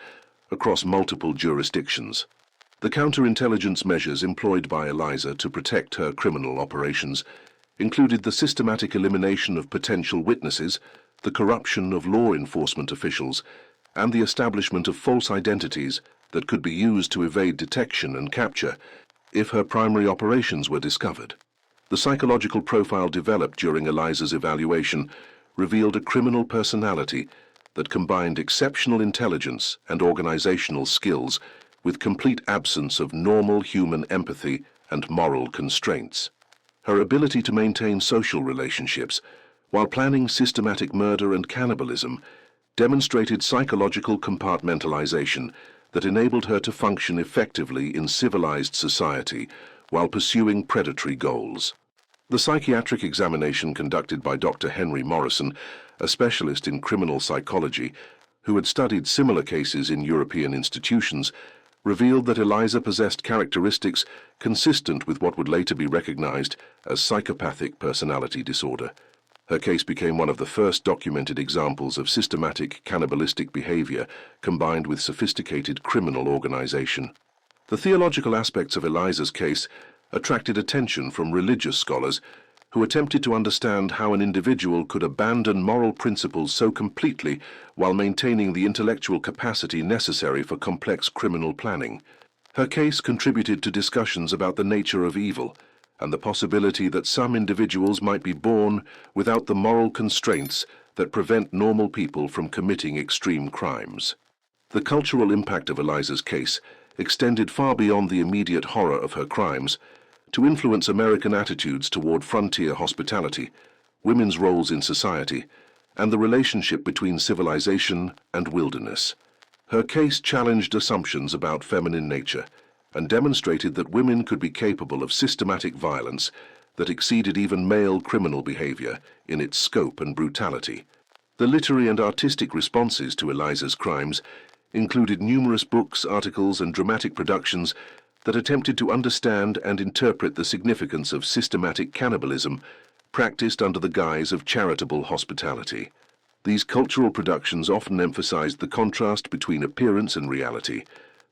across multiple jurisdictions. The counterintelligence measures employed by Eliza to protect her criminal operations included the systematic elimination of potential witnesses, the corruption of law enforcement officials, and the establishment of false identities that could be used to evade detection and capture, if her primary operations were discovered. The psychological profile developed during Eliza's evaluation revealed a criminal personality that combined exceptional intelligence and organizational skills with complete absence of normal human empathy and moral constraints. Her ability to maintain social relationships while planning systematic murder and cannibalism demonstrated psychological compartmentalization that enabled her to function effectively in civilized society while pursuing predatory goals. The psychiatric examination conducted by Dr. Henry Morrison, a specialist in criminal psychology, who had studied similar cases in European institutions, revealed that Eliza possessed characteristics consistent with what would later be recognized as psychopathic personality disorder. Her case became one of the first documented examples of systematic cannibalistic behavior combined with sophisticated criminal organization. The theological aspects of Eliza's case attracted attention from religious scholars who attempted to understand how an individual could abandon moral principles so completely while maintaining the intellectual capacity necessary for complex criminal planning. Her case contributed to discussions about the nature of evil and the possibility that some individuals might be born without the moral constraints that prevent normal people from committing extreme crimes. The cultural impact of Eliza's case extended far beyond the immediate horror of her crimes to influence American attitudes toward frontier hospitality, women's roles in society, and the relationship between civilization and wilderness. Her case challenged assumptions about feminine nature and demonstrated that women could be capable of systematic violence that exceeded even male criminal behavior in its scope and brutality. The literary and artistic responses to Eliza's crimes included numerous books, articles, and dramatic productions that attempted to understand and interpret the significance of systematic cannibalism practiced under the guise of charitable hospitality. These cultural productions often emphasized the contrast between appearance and reality,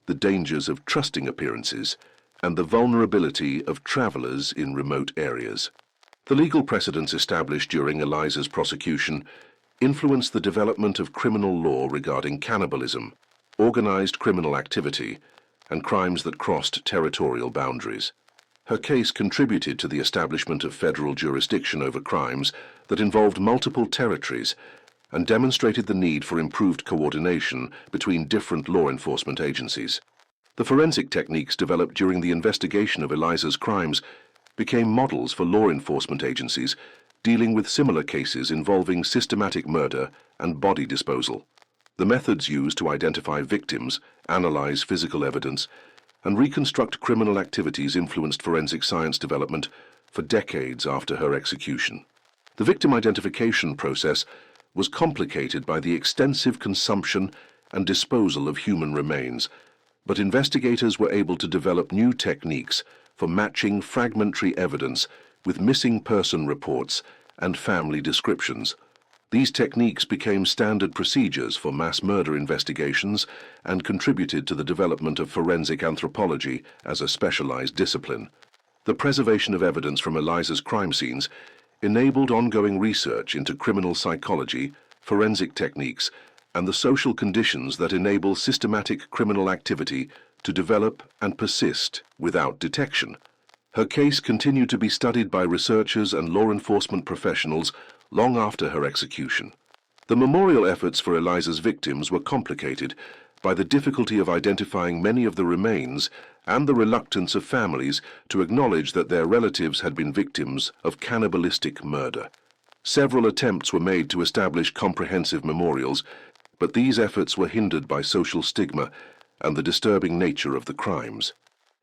the dangers of trusting appearances, and the vulnerability of travelers in remote areas. The legal precedents established during Eliza's prosecution influenced the development of criminal law regarding cannibalism, organized criminal activity, and crimes that crossed territorial boundaries. Her case contributed to the establishment of federal jurisdiction over crimes that involved multiple territories and demonstrated the need for improved coordination between different law enforcement agencies. The forensic techniques developed during the investigation of Eliza's crimes became models for law enforcement agencies dealing with similar cases involving systematic murder and body disposal. The methods used to identify victims, analyze physical evidence, and reconstruct criminal activities influenced forensic science development for decades after her execution. The victim identification process was complicated by the extensive consumption and disposal of human remains, but investigators were able to develop new techniques for matching fragmentary evidence with missing person reports and family descriptions. These techniques became standard procedures for mass murder investigations and contributed to the development of forensic anthropology as a specialized discipline. The preservation of evidence from Eliza's crime scenes enabled ongoing research into criminal psychology, forensic techniques, and the social conditions that enable systematic criminal activity to develop and persist without detection. Her case continued to be studied by researchers and law enforcement professionals long after her execution. The memorial efforts for Eliza's victims were complicated by the difficulty of identifying many of the remains and the reluctance of families to acknowledge that their relatives had been victims of cannibalistic murder. Several attempts were made to establish comprehensive memorials, but these efforts were hindered by social stigma and the disturbing nature of the crimes.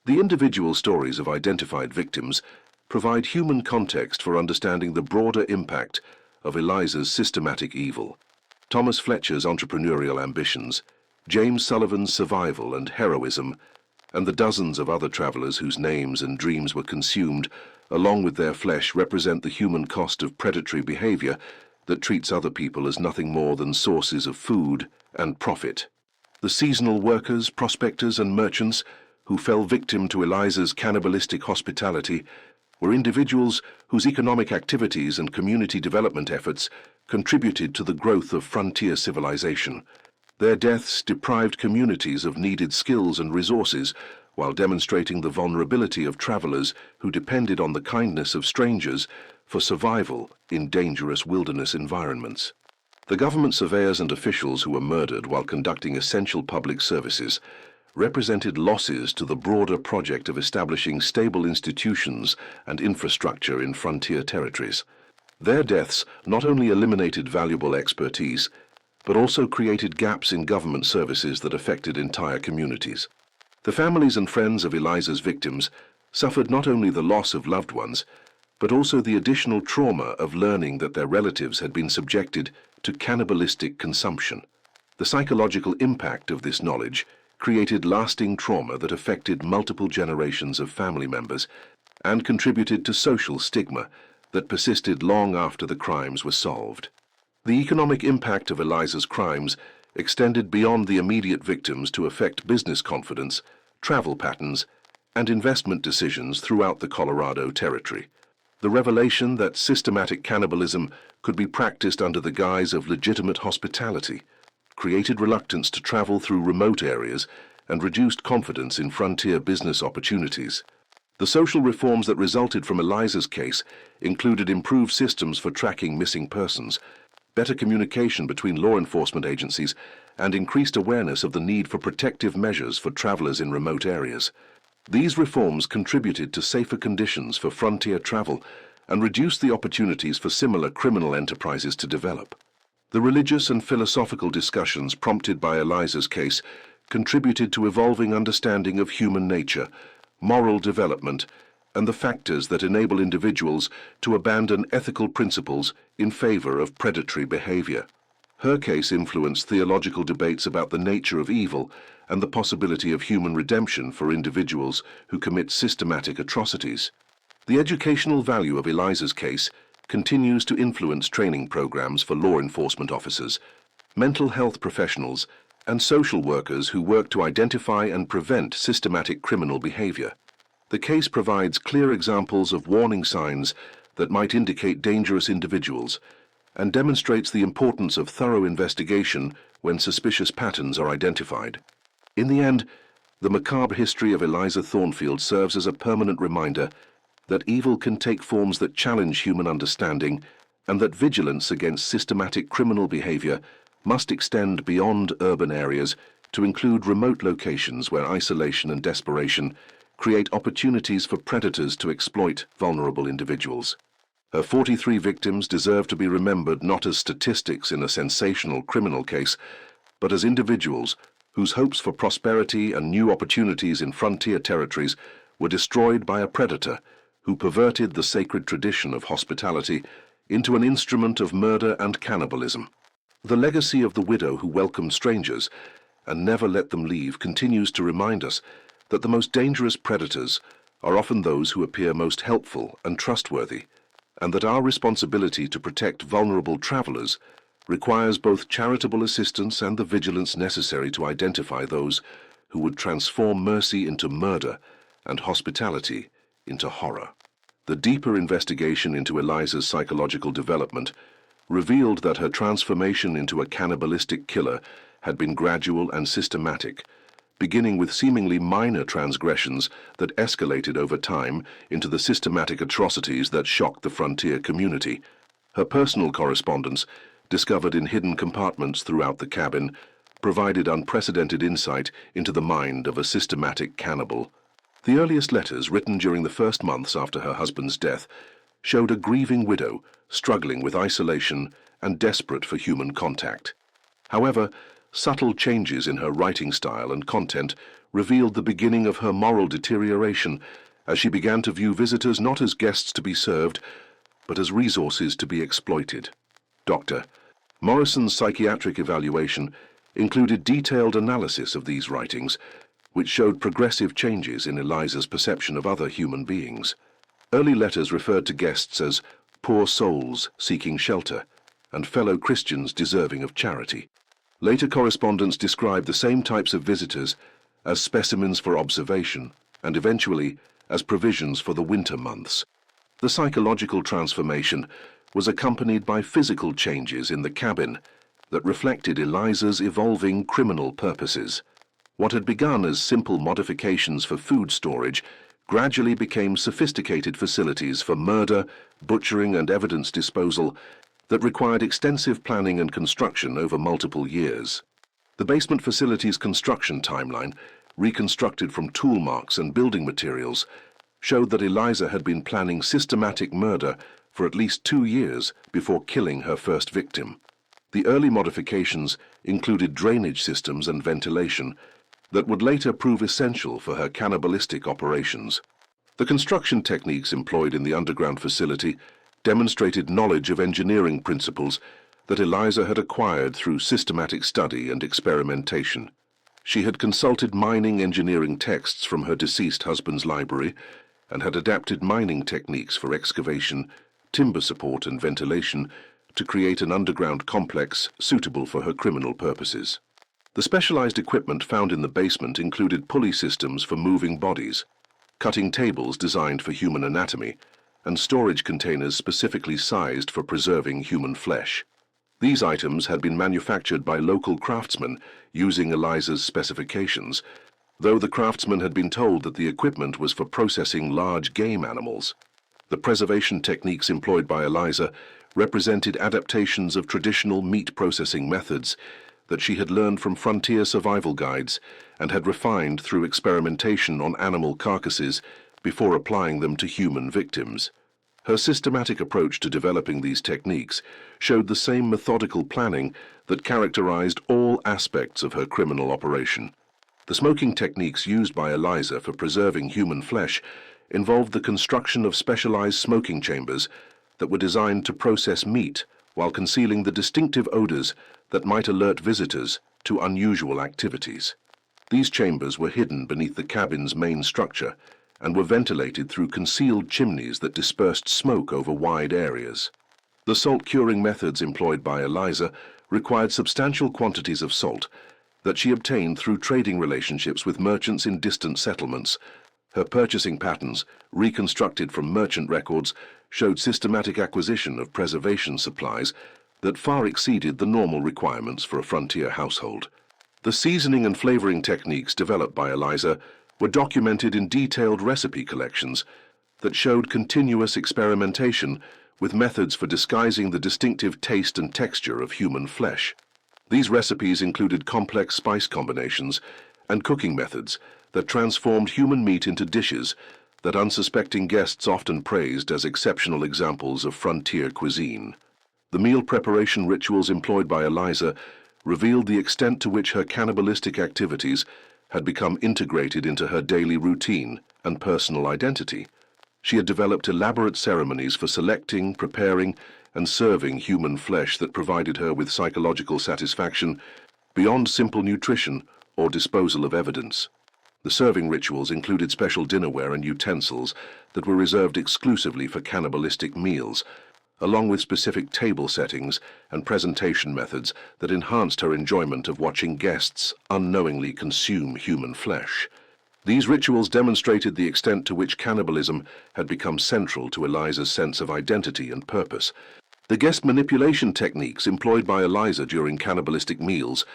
The individual stories of identified victims provide human context for understanding the broader impact of Eliza's systematic evil. Thomas Fletcher's entrepreneurial ambitions, James Sullivan's survival and heroism, and the dozens of other travelers whose names and dreams were consumed, along with their flesh, represent the human cost of predatory behavior that treats other people as nothing more than sources of food and profit. The seasonal workers, prospectors, and merchants who fell victim to Eliza's cannibalistic hospitality were individuals whose economic activities and community development efforts contributed to the growth of frontier civilization. Their deaths deprived communities of needed skills and resources, while demonstrating the vulnerability of travelers who depended on the kindness of strangers for survival in dangerous wilderness environments. The government surveyors and officials who were murdered while conducting essential public services represented losses to the broader project of establishing stable institutions and infrastructure in frontier territories. Their deaths not only eliminated valuable expertise, but also created gaps in government services that affected entire communities. The families and friends of Eliza's victims suffered not only the loss of loved ones, but also the additional trauma of learning that their relatives had been subjected to cannibalistic consumption. The psychological impact of this knowledge created lasting trauma that affected multiple generations of family members and contributed to social stigma that persisted long after the crimes were solved. The economic impact of Eliza's crimes extended beyond the immediate victims to affect business confidence, travel patterns, and investment decisions throughout the Colorado Territory. The revelation that systematic cannibalism could be practiced under the guise of legitimate hospitality created reluctance to travel through remote areas and reduced confidence in frontier business opportunities. The social reforms that resulted from Eliza's case included improved systems for tracking missing persons, better communication between law enforcement agencies, and increased awareness of the need for protective measures for travelers in remote areas. These reforms contributed to safer conditions for frontier travel and reduced the opportunities for similar criminal enterprises to develop. The religious and philosophical discussions prompted by Eliza's case contributed to evolving understanding of human nature, moral development, and the factors that enable individuals to abandon ethical principles in favor of predatory behavior. Her case influenced theological debates about the nature of evil and the possibility of human redemption for individuals who commit systematic atrocities. The educational value of Eliza's case continues to influence training programs for law enforcement officers, mental health professionals, and social workers who work to identify and prevent systematic criminal behavior. The case provides clear examples of warning signs that might indicate dangerous individuals and demonstrates the importance of thorough investigation when suspicious patterns are identified. In the end, the macabre history of Eliza Thornfield serves as a permanent reminder that evil can take forms that challenge human understanding and that vigilance against systematic criminal behavior must extend beyond urban areas to include remote locations where isolation and desperation create opportunities for predators to exploit vulnerable individuals. Her 43 victims deserve to be remembered not as statistics in a sensational criminal case, but as individuals whose hopes for prosperity and new opportunities in frontier territories were destroyed by a predator who perverted the sacred tradition of hospitality into an instrument of murder and cannibalism. The legacy of the widow who welcomed strangers and never let them leave continues to remind us that the most dangerous predators are often those who appear most helpful and trustworthy, and that our responsibility to protect vulnerable travelers requires both charitable assistance and the vigilance necessary to identify those who would transform mercy into murder and hospitality into horror. The deeper investigation into Eliza's psychological development revealed that her transformation into a cannibalistic killer had been gradual and systematic, beginning with seemingly minor transgressions that escalated over time into the systematic atrocities that shocked the frontier community. Her personal correspondence, discovered in hidden compartments throughout the cabin, provided unprecedented insight into the mind of a systematic cannibal. The earliest letters, written during the first months after her husband's death, showed a grieving widow struggling with isolation and desperate for human contact. However, subtle changes in her writing style and content revealed the beginning of her moral deterioration as she began to view visitors not as guests to be served, but as resources to be exploited. Dr. Morrison's psychiatric evaluation included detailed analysis of these writings, which showed progressive changes in Eliza's perception of other human beings. Early letters referred to guests as poor souls seeking shelter and fellow Christians deserving of charity. Later correspondence described the same types of visitors as specimens for observation and eventually as provisions for the winter months. The psychological transformation was accompanied by physical changes in the cabin that reflected Eliza's evolving criminal purposes. What had begun as simple modifications for food storage gradually became sophisticated facilities for murder, butchering, and evidence disposal that required extensive planning and construction over multiple years. The basement facility's construction timeline, reconstructed from tool marks and building materials, showed that Eliza had been planning systematic murder for at least 2 years before killing her first victim. The early modifications included drainage systems and ventilation that would later prove essential for her cannibalistic operations. The construction techniques employed in the underground facility demonstrated knowledge of engineering principles that Eliza had acquired through systematic study and experimentation. She had consulted mining engineering texts from her deceased husband's library and had adapted mining techniques for excavation, timber support, and ventilation to create an underground complex suitable for her criminal purposes. The specialized equipment found in the basement included pulley systems for moving bodies, cutting tables designed for human anatomy, and storage containers specifically sized for preserving human flesh. These items had been manufactured by local craftsmen using Eliza's specifications, though the craftsman had been told that the equipment was for processing large game animals. The preservation techniques employed by Eliza represented adaptations of traditional meat processing methods that she had learned from frontier survival guides and had refined through experimentation on animal carcasses before applying them to human victims. Her systematic approach to developing these techniques showed the same methodical planning that characterized all aspects of her criminal operation. The smoking techniques used by Eliza for preserving human flesh involved the construction of specialized smoking chambers that were designed to process meat while concealing the distinctive odors that might alert visitors to unusual activities. These chambers were hidden beneath the cabin's main structure and were ventilated through concealed chimneys that dispersed smoke over wide areas. The salt curing methods employed by Eliza required substantial quantities of salt that she obtained through trading relationships with merchants in distant settlements. Her purchasing patterns, reconstructed from merchant records, showed systematic acquisition of preservation supplies that far exceeded the normal requirements for a frontier household. The seasoning and flavoring techniques developed by Eliza were documented in detailed recipe collections that showed continuous experimentation with methods for disguising the distinctive taste and texture of human flesh. These recipes included complex spice combinations and cooking methods that transformed human meat into dishes that unsuspecting guests often praised as exceptional examples of frontier cuisine. The meal preparation rituals employed by Eliza revealed the extent to which her cannibalistic activities had become integrated into her daily routine and personal identity. She had developed elaborate ceremonies for selecting, preparing, and serving human flesh that provided her with psychological satisfaction beyond simple nutrition or disposal of evidence. The serving rituals included special dinnerware and utensils that were reserved exclusively for cannibalistic meals, along with specific table settings and presentation methods that enhanced her enjoyment of watching guests unknowingly consume human flesh. These rituals demonstrated the extent to which cannibalism had become central to Eliza's sense of identity and purpose. The guest manipulation techniques employed by Eliza during cannibalistic meals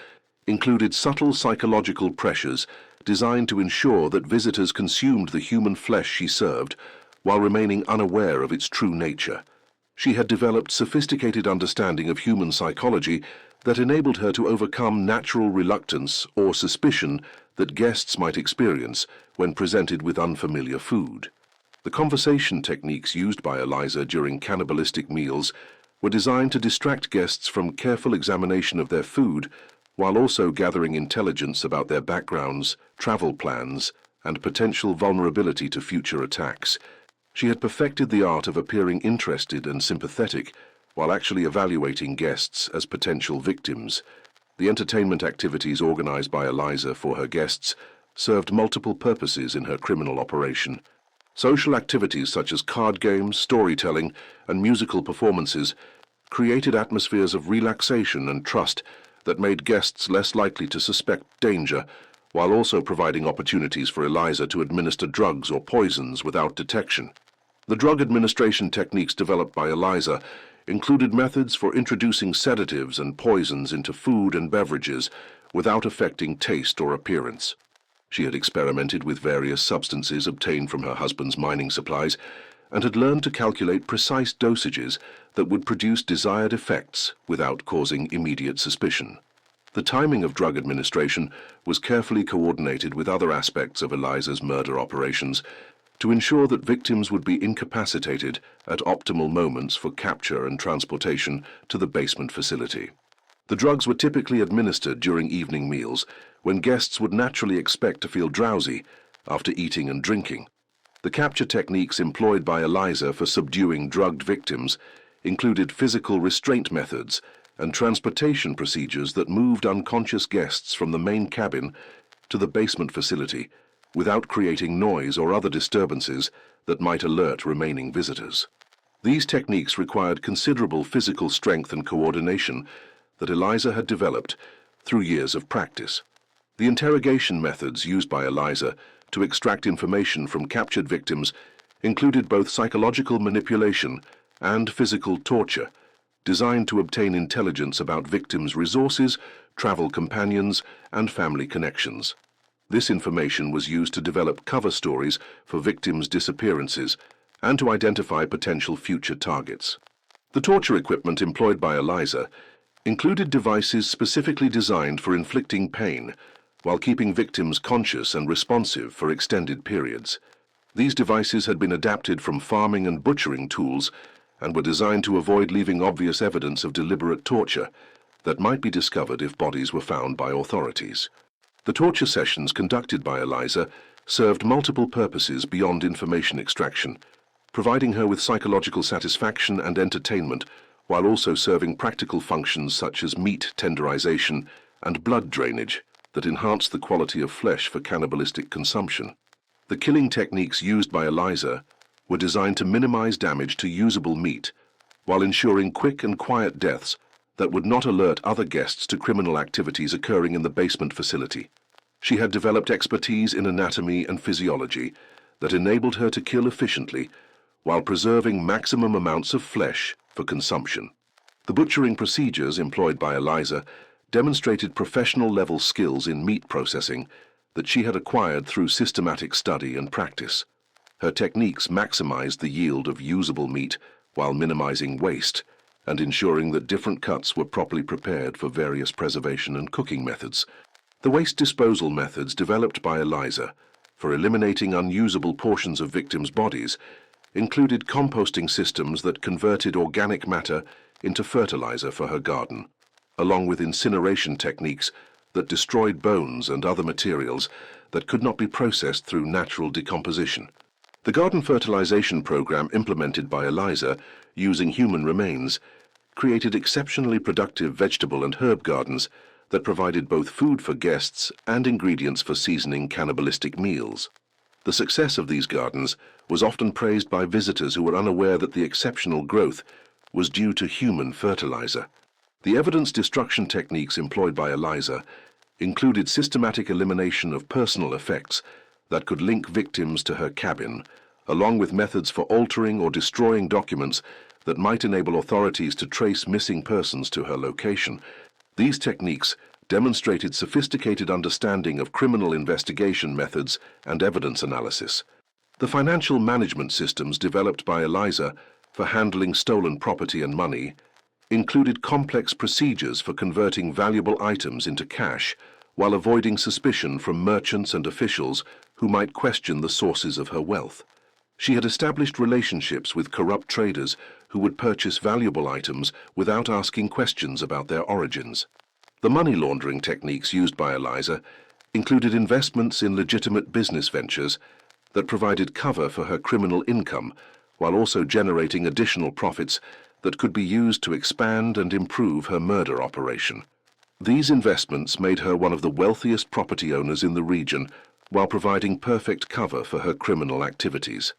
included subtle psychological pressures designed to ensure that visitors consumed the human flesh she served while remaining unaware of its true nature. She had developed sophisticated understanding of human psychology that enabled her to overcome natural reluctance or suspicion that guests might experience when presented with unfamiliar food. The conversation techniques used by Eliza during cannibalistic meals were designed to distract guests from careful examination of their food while also gathering intelligence about their backgrounds, travel plans, and potential vulnerability to future attacks. She had perfected the art of appearing interested and sympathetic while actually evaluating guests as potential victims. The entertainment activities organized by Eliza for her guests served multiple purposes in her criminal operation. Social activities such as card games, storytelling, and musical performances created atmospheres of relaxation and trust that made guests less likely to suspect danger, while also providing opportunities for Eliza to administer drugs or poisons without detection. The drug administration techniques developed by Eliza included methods for introducing sedatives and poisons into food and beverages without affecting taste or appearance. She had experimented with various substances obtained from her husband's mining supplies and had learned to calculate precise dosages that would produce desired effects without causing immediate suspicion. The timing of drug administration was carefully coordinated with other aspects of Eliza's murder operations to ensure that victims would be incapacitated at optimal moments for capture and transportation to the basement facility. The drugs were typically administered during evening meals, when guests would naturally expect to feel drowsy after eating and drinking. The capture techniques employed by Eliza for subduing drugged victims included physical restraint methods and transportation procedures that moved unconscious guests from the main cabin to the basement facility without creating noise or other disturbances that might alert remaining visitors. These techniques required considerable physical strength and coordination that Eliza had developed through years of practice. The interrogation methods used by Eliza to extract information from captured victims included both psychological manipulation and physical torture, designed to obtain intelligence about victims' resources, travel companions, and family connections. This information was used to develop cover stories for victims' disappearances and to identify potential future targets. The torture equipment employed by Eliza included devices specifically designed for inflicting pain while keeping victims conscious and responsive for extended periods. These devices had been adapted from farming and butchering tools and were designed to avoid leaving obvious evidence of deliberate torture that might be discovered if bodies were found by authorities. The torture sessions conducted by Eliza served multiple purposes beyond information extraction, providing her with psychological satisfaction and entertainment while also serving practical functions such as meat tenderization and blood drainage that enhanced the quality of flesh for cannibalistic consumption. The killing techniques used by Eliza were designed to minimize damage to usable meat while ensuring quick and quiet deaths that would not alert other guests to criminal activities occurring in the basement facility. She had developed expertise in anatomy and physiology that enabled her to kill efficiently while preserving maximum amounts of flesh for consumption. The butchering procedures employed by Eliza demonstrated professional-level skills in meat processing that she had acquired through systematic study and practice. Her techniques maximized the yield of usable meat while minimizing waste and ensuring that different cuts were properly prepared for various preservation and cooking methods. The waste disposal methods developed by Eliza for eliminating unusable portions of victims' bodies included composting systems that converted organic matter into fertilizer for her garden, along with incineration techniques that destroyed bones and other materials that could not be processed through natural decomposition. The garden fertilization program implemented by Eliza using human remains created exceptionally productive vegetable and herb gardens that provided both food for guests and ingredients for seasoning cannibalistic meals. The success of these gardens was often praised by visitors who were unaware that the exceptional growth was due to human fertilizer. The evidence destruction techniques employed by Eliza included systematic elimination of personal effects that could link victims to her cabin, along with methods for altering or destroying documents that might enable authorities to trace missing persons to her location. These techniques demonstrated sophisticated understanding of criminal investigation methods and evidence analysis. The financial management systems developed by Eliza for handling stolen property and money included complex procedures for converting valuable items into cash while avoiding suspicion from merchants and officials who might question the sources of her wealth. She had established relationships with corrupt traders who would purchase valuable items without asking questions about their origins. The money laundering techniques used by Eliza included investments in legitimate business ventures that provided cover for her criminal income while also generating additional profits that could be used to expand and improve her murder operation. These investments made her one of the wealthiest property owners in the region while providing perfect cover for her criminal activities.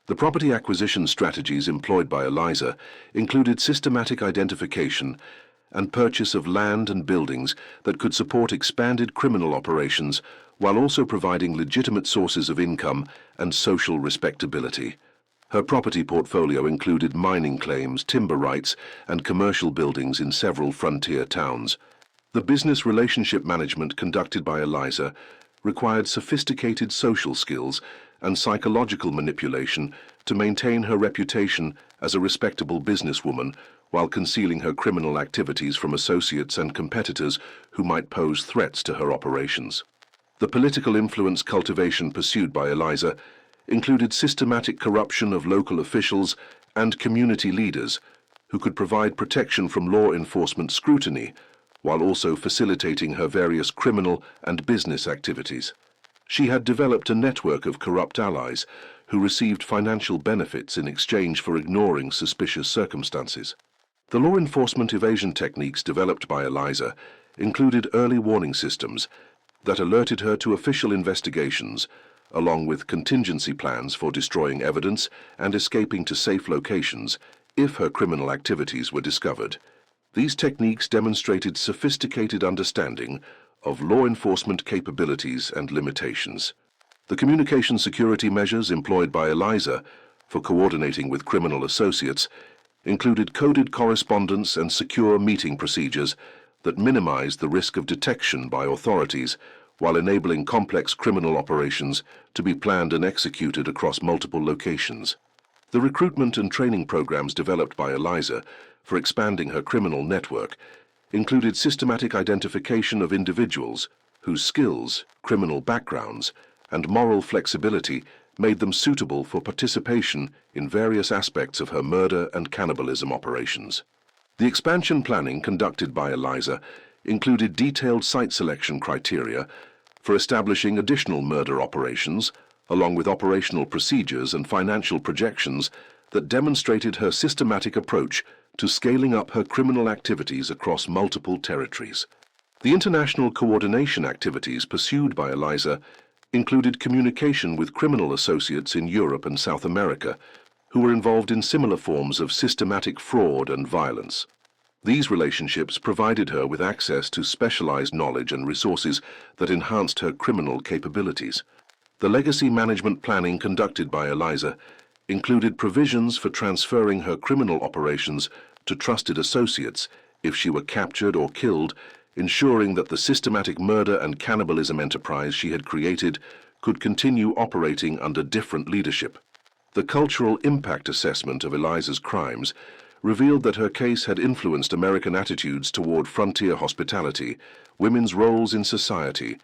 The property acquisition strategies employed by Eliza included systematic identification and purchase of land and buildings that could support expanded criminal operations while also providing legitimate sources of income and social respectability. Her property portfolio included mining claims, timber rights, and commercial buildings in several frontier towns. The business relationship management conducted by Eliza required sophisticated social skills and psychological manipulation to maintain her reputation as a respectable businesswoman while concealing her criminal activities from associates and competitors who might pose threats to her operations. The political influence cultivation pursued by Eliza included systematic corruption of local officials and community leaders who could provide protection from law enforcement scrutiny while also facilitating her various criminal and business activities. She had developed a network of corrupt allies who received financial benefits in exchange for ignoring suspicious circumstances. The law enforcement evasion techniques developed by Eliza included early warning systems that alerted her to official investigations, along with contingency plans for destroying evidence and escaping to safe locations if her criminal activities were discovered. These techniques demonstrated sophisticated understanding of law enforcement capabilities and limitations. The communication security measures employed by Eliza for coordinating with criminal associates included coded correspondence and secure meeting procedures that minimized the risk of detection by authorities while enabling complex criminal operations to be planned and executed across multiple locations. The recruitment and training programs developed by Eliza for expanding her criminal network included systematic identification of individuals whose skills, criminal backgrounds, and moral flexibility made them suitable for participation in various aspects of her murder and cannibalism operations. The expansion planning conducted by Eliza included detailed site selection criteria for establishing additional murder operations, along with operational procedures and financial projections that demonstrated her systematic approach to scaling up her criminal activities across multiple territories. The international coordination activities pursued by Eliza included communication with criminal associates in Europe and South America who were involved in similar forms of systematic fraud and violence. These relationships provided her with access to specialized knowledge and resources that enhanced her criminal capabilities. The legacy management planning conducted by Eliza included provisions for transferring her criminal operations to trusted associates if she were captured or killed, ensuring that the systematic murder and cannibalism enterprise she had created could continue operating under different leadership. The cultural impact assessment of Eliza's crimes revealed that her case had influenced American attitudes toward frontier hospitality, women's roles in society,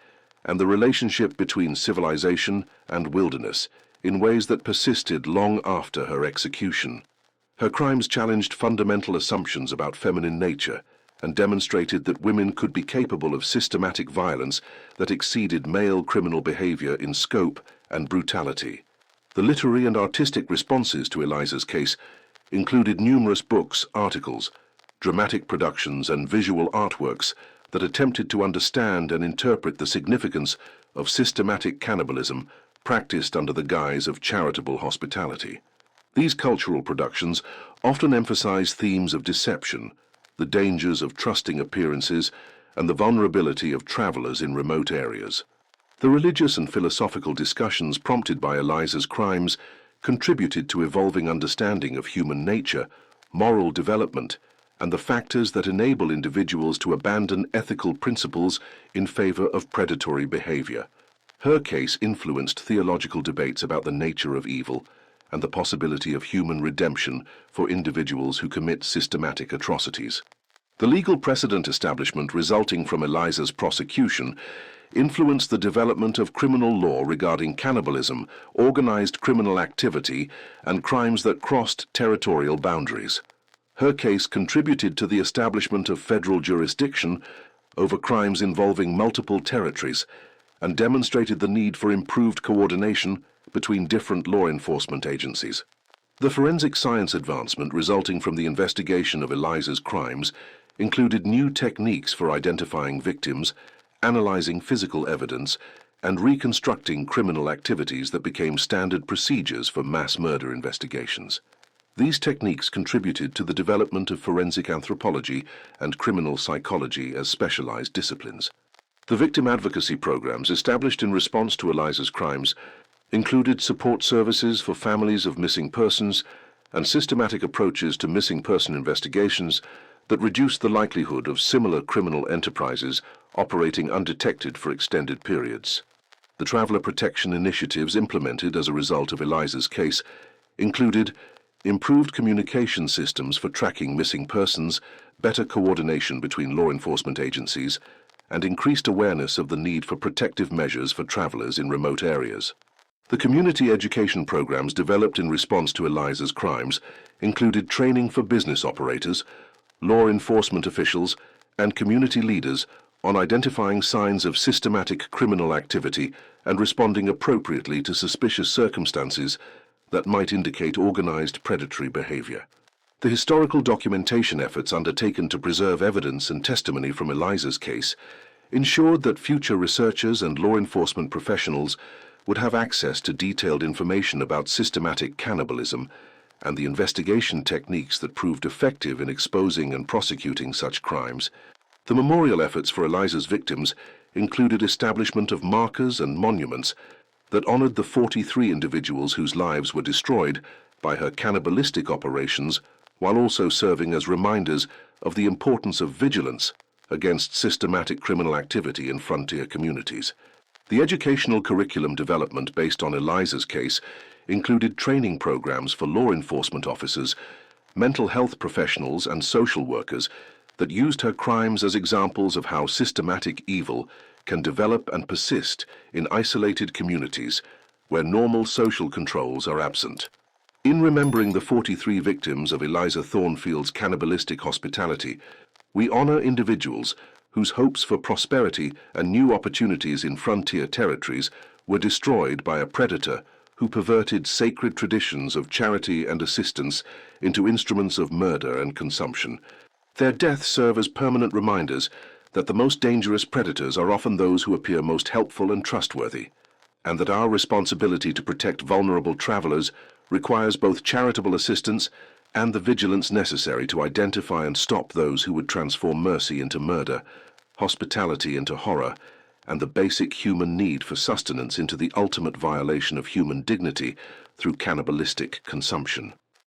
and the relationship between civilization and wilderness in ways that persisted long after her execution. Her crimes challenged fundamental assumptions about feminine nature and demonstrated that women could be capable of systematic violence that exceeded male criminal behavior in scope and brutality. The literary and artistic responses to Eliza's case included numerous books, articles, dramatic productions, and visual artworks that attempted to understand and interpret the significance of systematic cannibalism practiced under the guise of charitable hospitality. These cultural productions often emphasize themes of deception, the dangers of trusting appearances, and the vulnerability of travelers in remote areas. The religious and philosophical discussions prompted by Eliza's crimes contributed to evolving understanding of human nature, moral development, and the factors that enable individuals to abandon ethical principles in favor of predatory behavior. Her case influenced theological debates about the nature of evil and the possibility of human redemption for individuals who commit systematic atrocities. The legal precedent establishment resulting from Eliza's prosecution influenced the development of criminal law regarding cannibalism, organized criminal activity, and crimes that crossed territorial boundaries. Her case contributed to the establishment of federal jurisdiction over crimes involving multiple territories and demonstrated the need for improved coordination between different law enforcement agencies. The forensic science advancement resulting from the investigation of Eliza's crimes included new techniques for identifying victims, analyzing physical evidence, and reconstructing criminal activities that became standard procedures for mass murder investigations. These techniques contributed to the development of forensic anthropology and criminal psychology as specialized disciplines. The victim advocacy programs established in response to Eliza's crimes included support services for families of missing persons and systematic approaches to missing person investigations that reduced the likelihood of similar criminal enterprises operating undetected for extended periods. The traveler protection initiatives implemented as a result of Eliza's case included improved communication systems for tracking missing persons, better coordination between law enforcement agencies, and increased awareness of the need for protective measures for travelers in remote areas. The community education programs developed in response to Eliza's crimes included training for business operators, law enforcement officials, and community leaders on identifying signs of systematic criminal activity and responding appropriately to suspicious circumstances that might indicate organized predatory behavior. The historical documentation efforts undertaken to preserve evidence and testimony from Eliza's case ensured that future researchers and law enforcement professionals would have access to detailed information about systematic cannibalism and the investigation techniques that proved effective in exposing and prosecuting such crimes. The memorial efforts for Eliza's victims included establishment of markers and monuments that honored the 43 individuals whose lives were destroyed by her cannibalistic operations, while also serving as reminders of the importance of vigilance against systematic criminal activity in frontier communities. The educational curriculum development based on Eliza's case included training programs for law enforcement officers, mental health professionals, and social workers that used her crimes as examples of how systematic evil can develop and persist in isolated communities where normal social controls are absent. In remembering the 43 victims of Eliza Thornfield's cannibalistic hospitality, we honor individuals whose hopes for prosperity and new opportunities in frontier territories were destroyed by a predator who perverted sacred traditions of charity and assistance into instruments of murder and consumption. Their deaths serve as permanent reminders that the most dangerous predators are often those who appear most helpful and trustworthy, and that our responsibility to protect vulnerable travelers requires both charitable assistance and the vigilance necessary to identify and stop those who would transform mercy into murder, hospitality into horror, and the basic human need for sustenance into the ultimate violation of human dignity through cannibalistic consumption.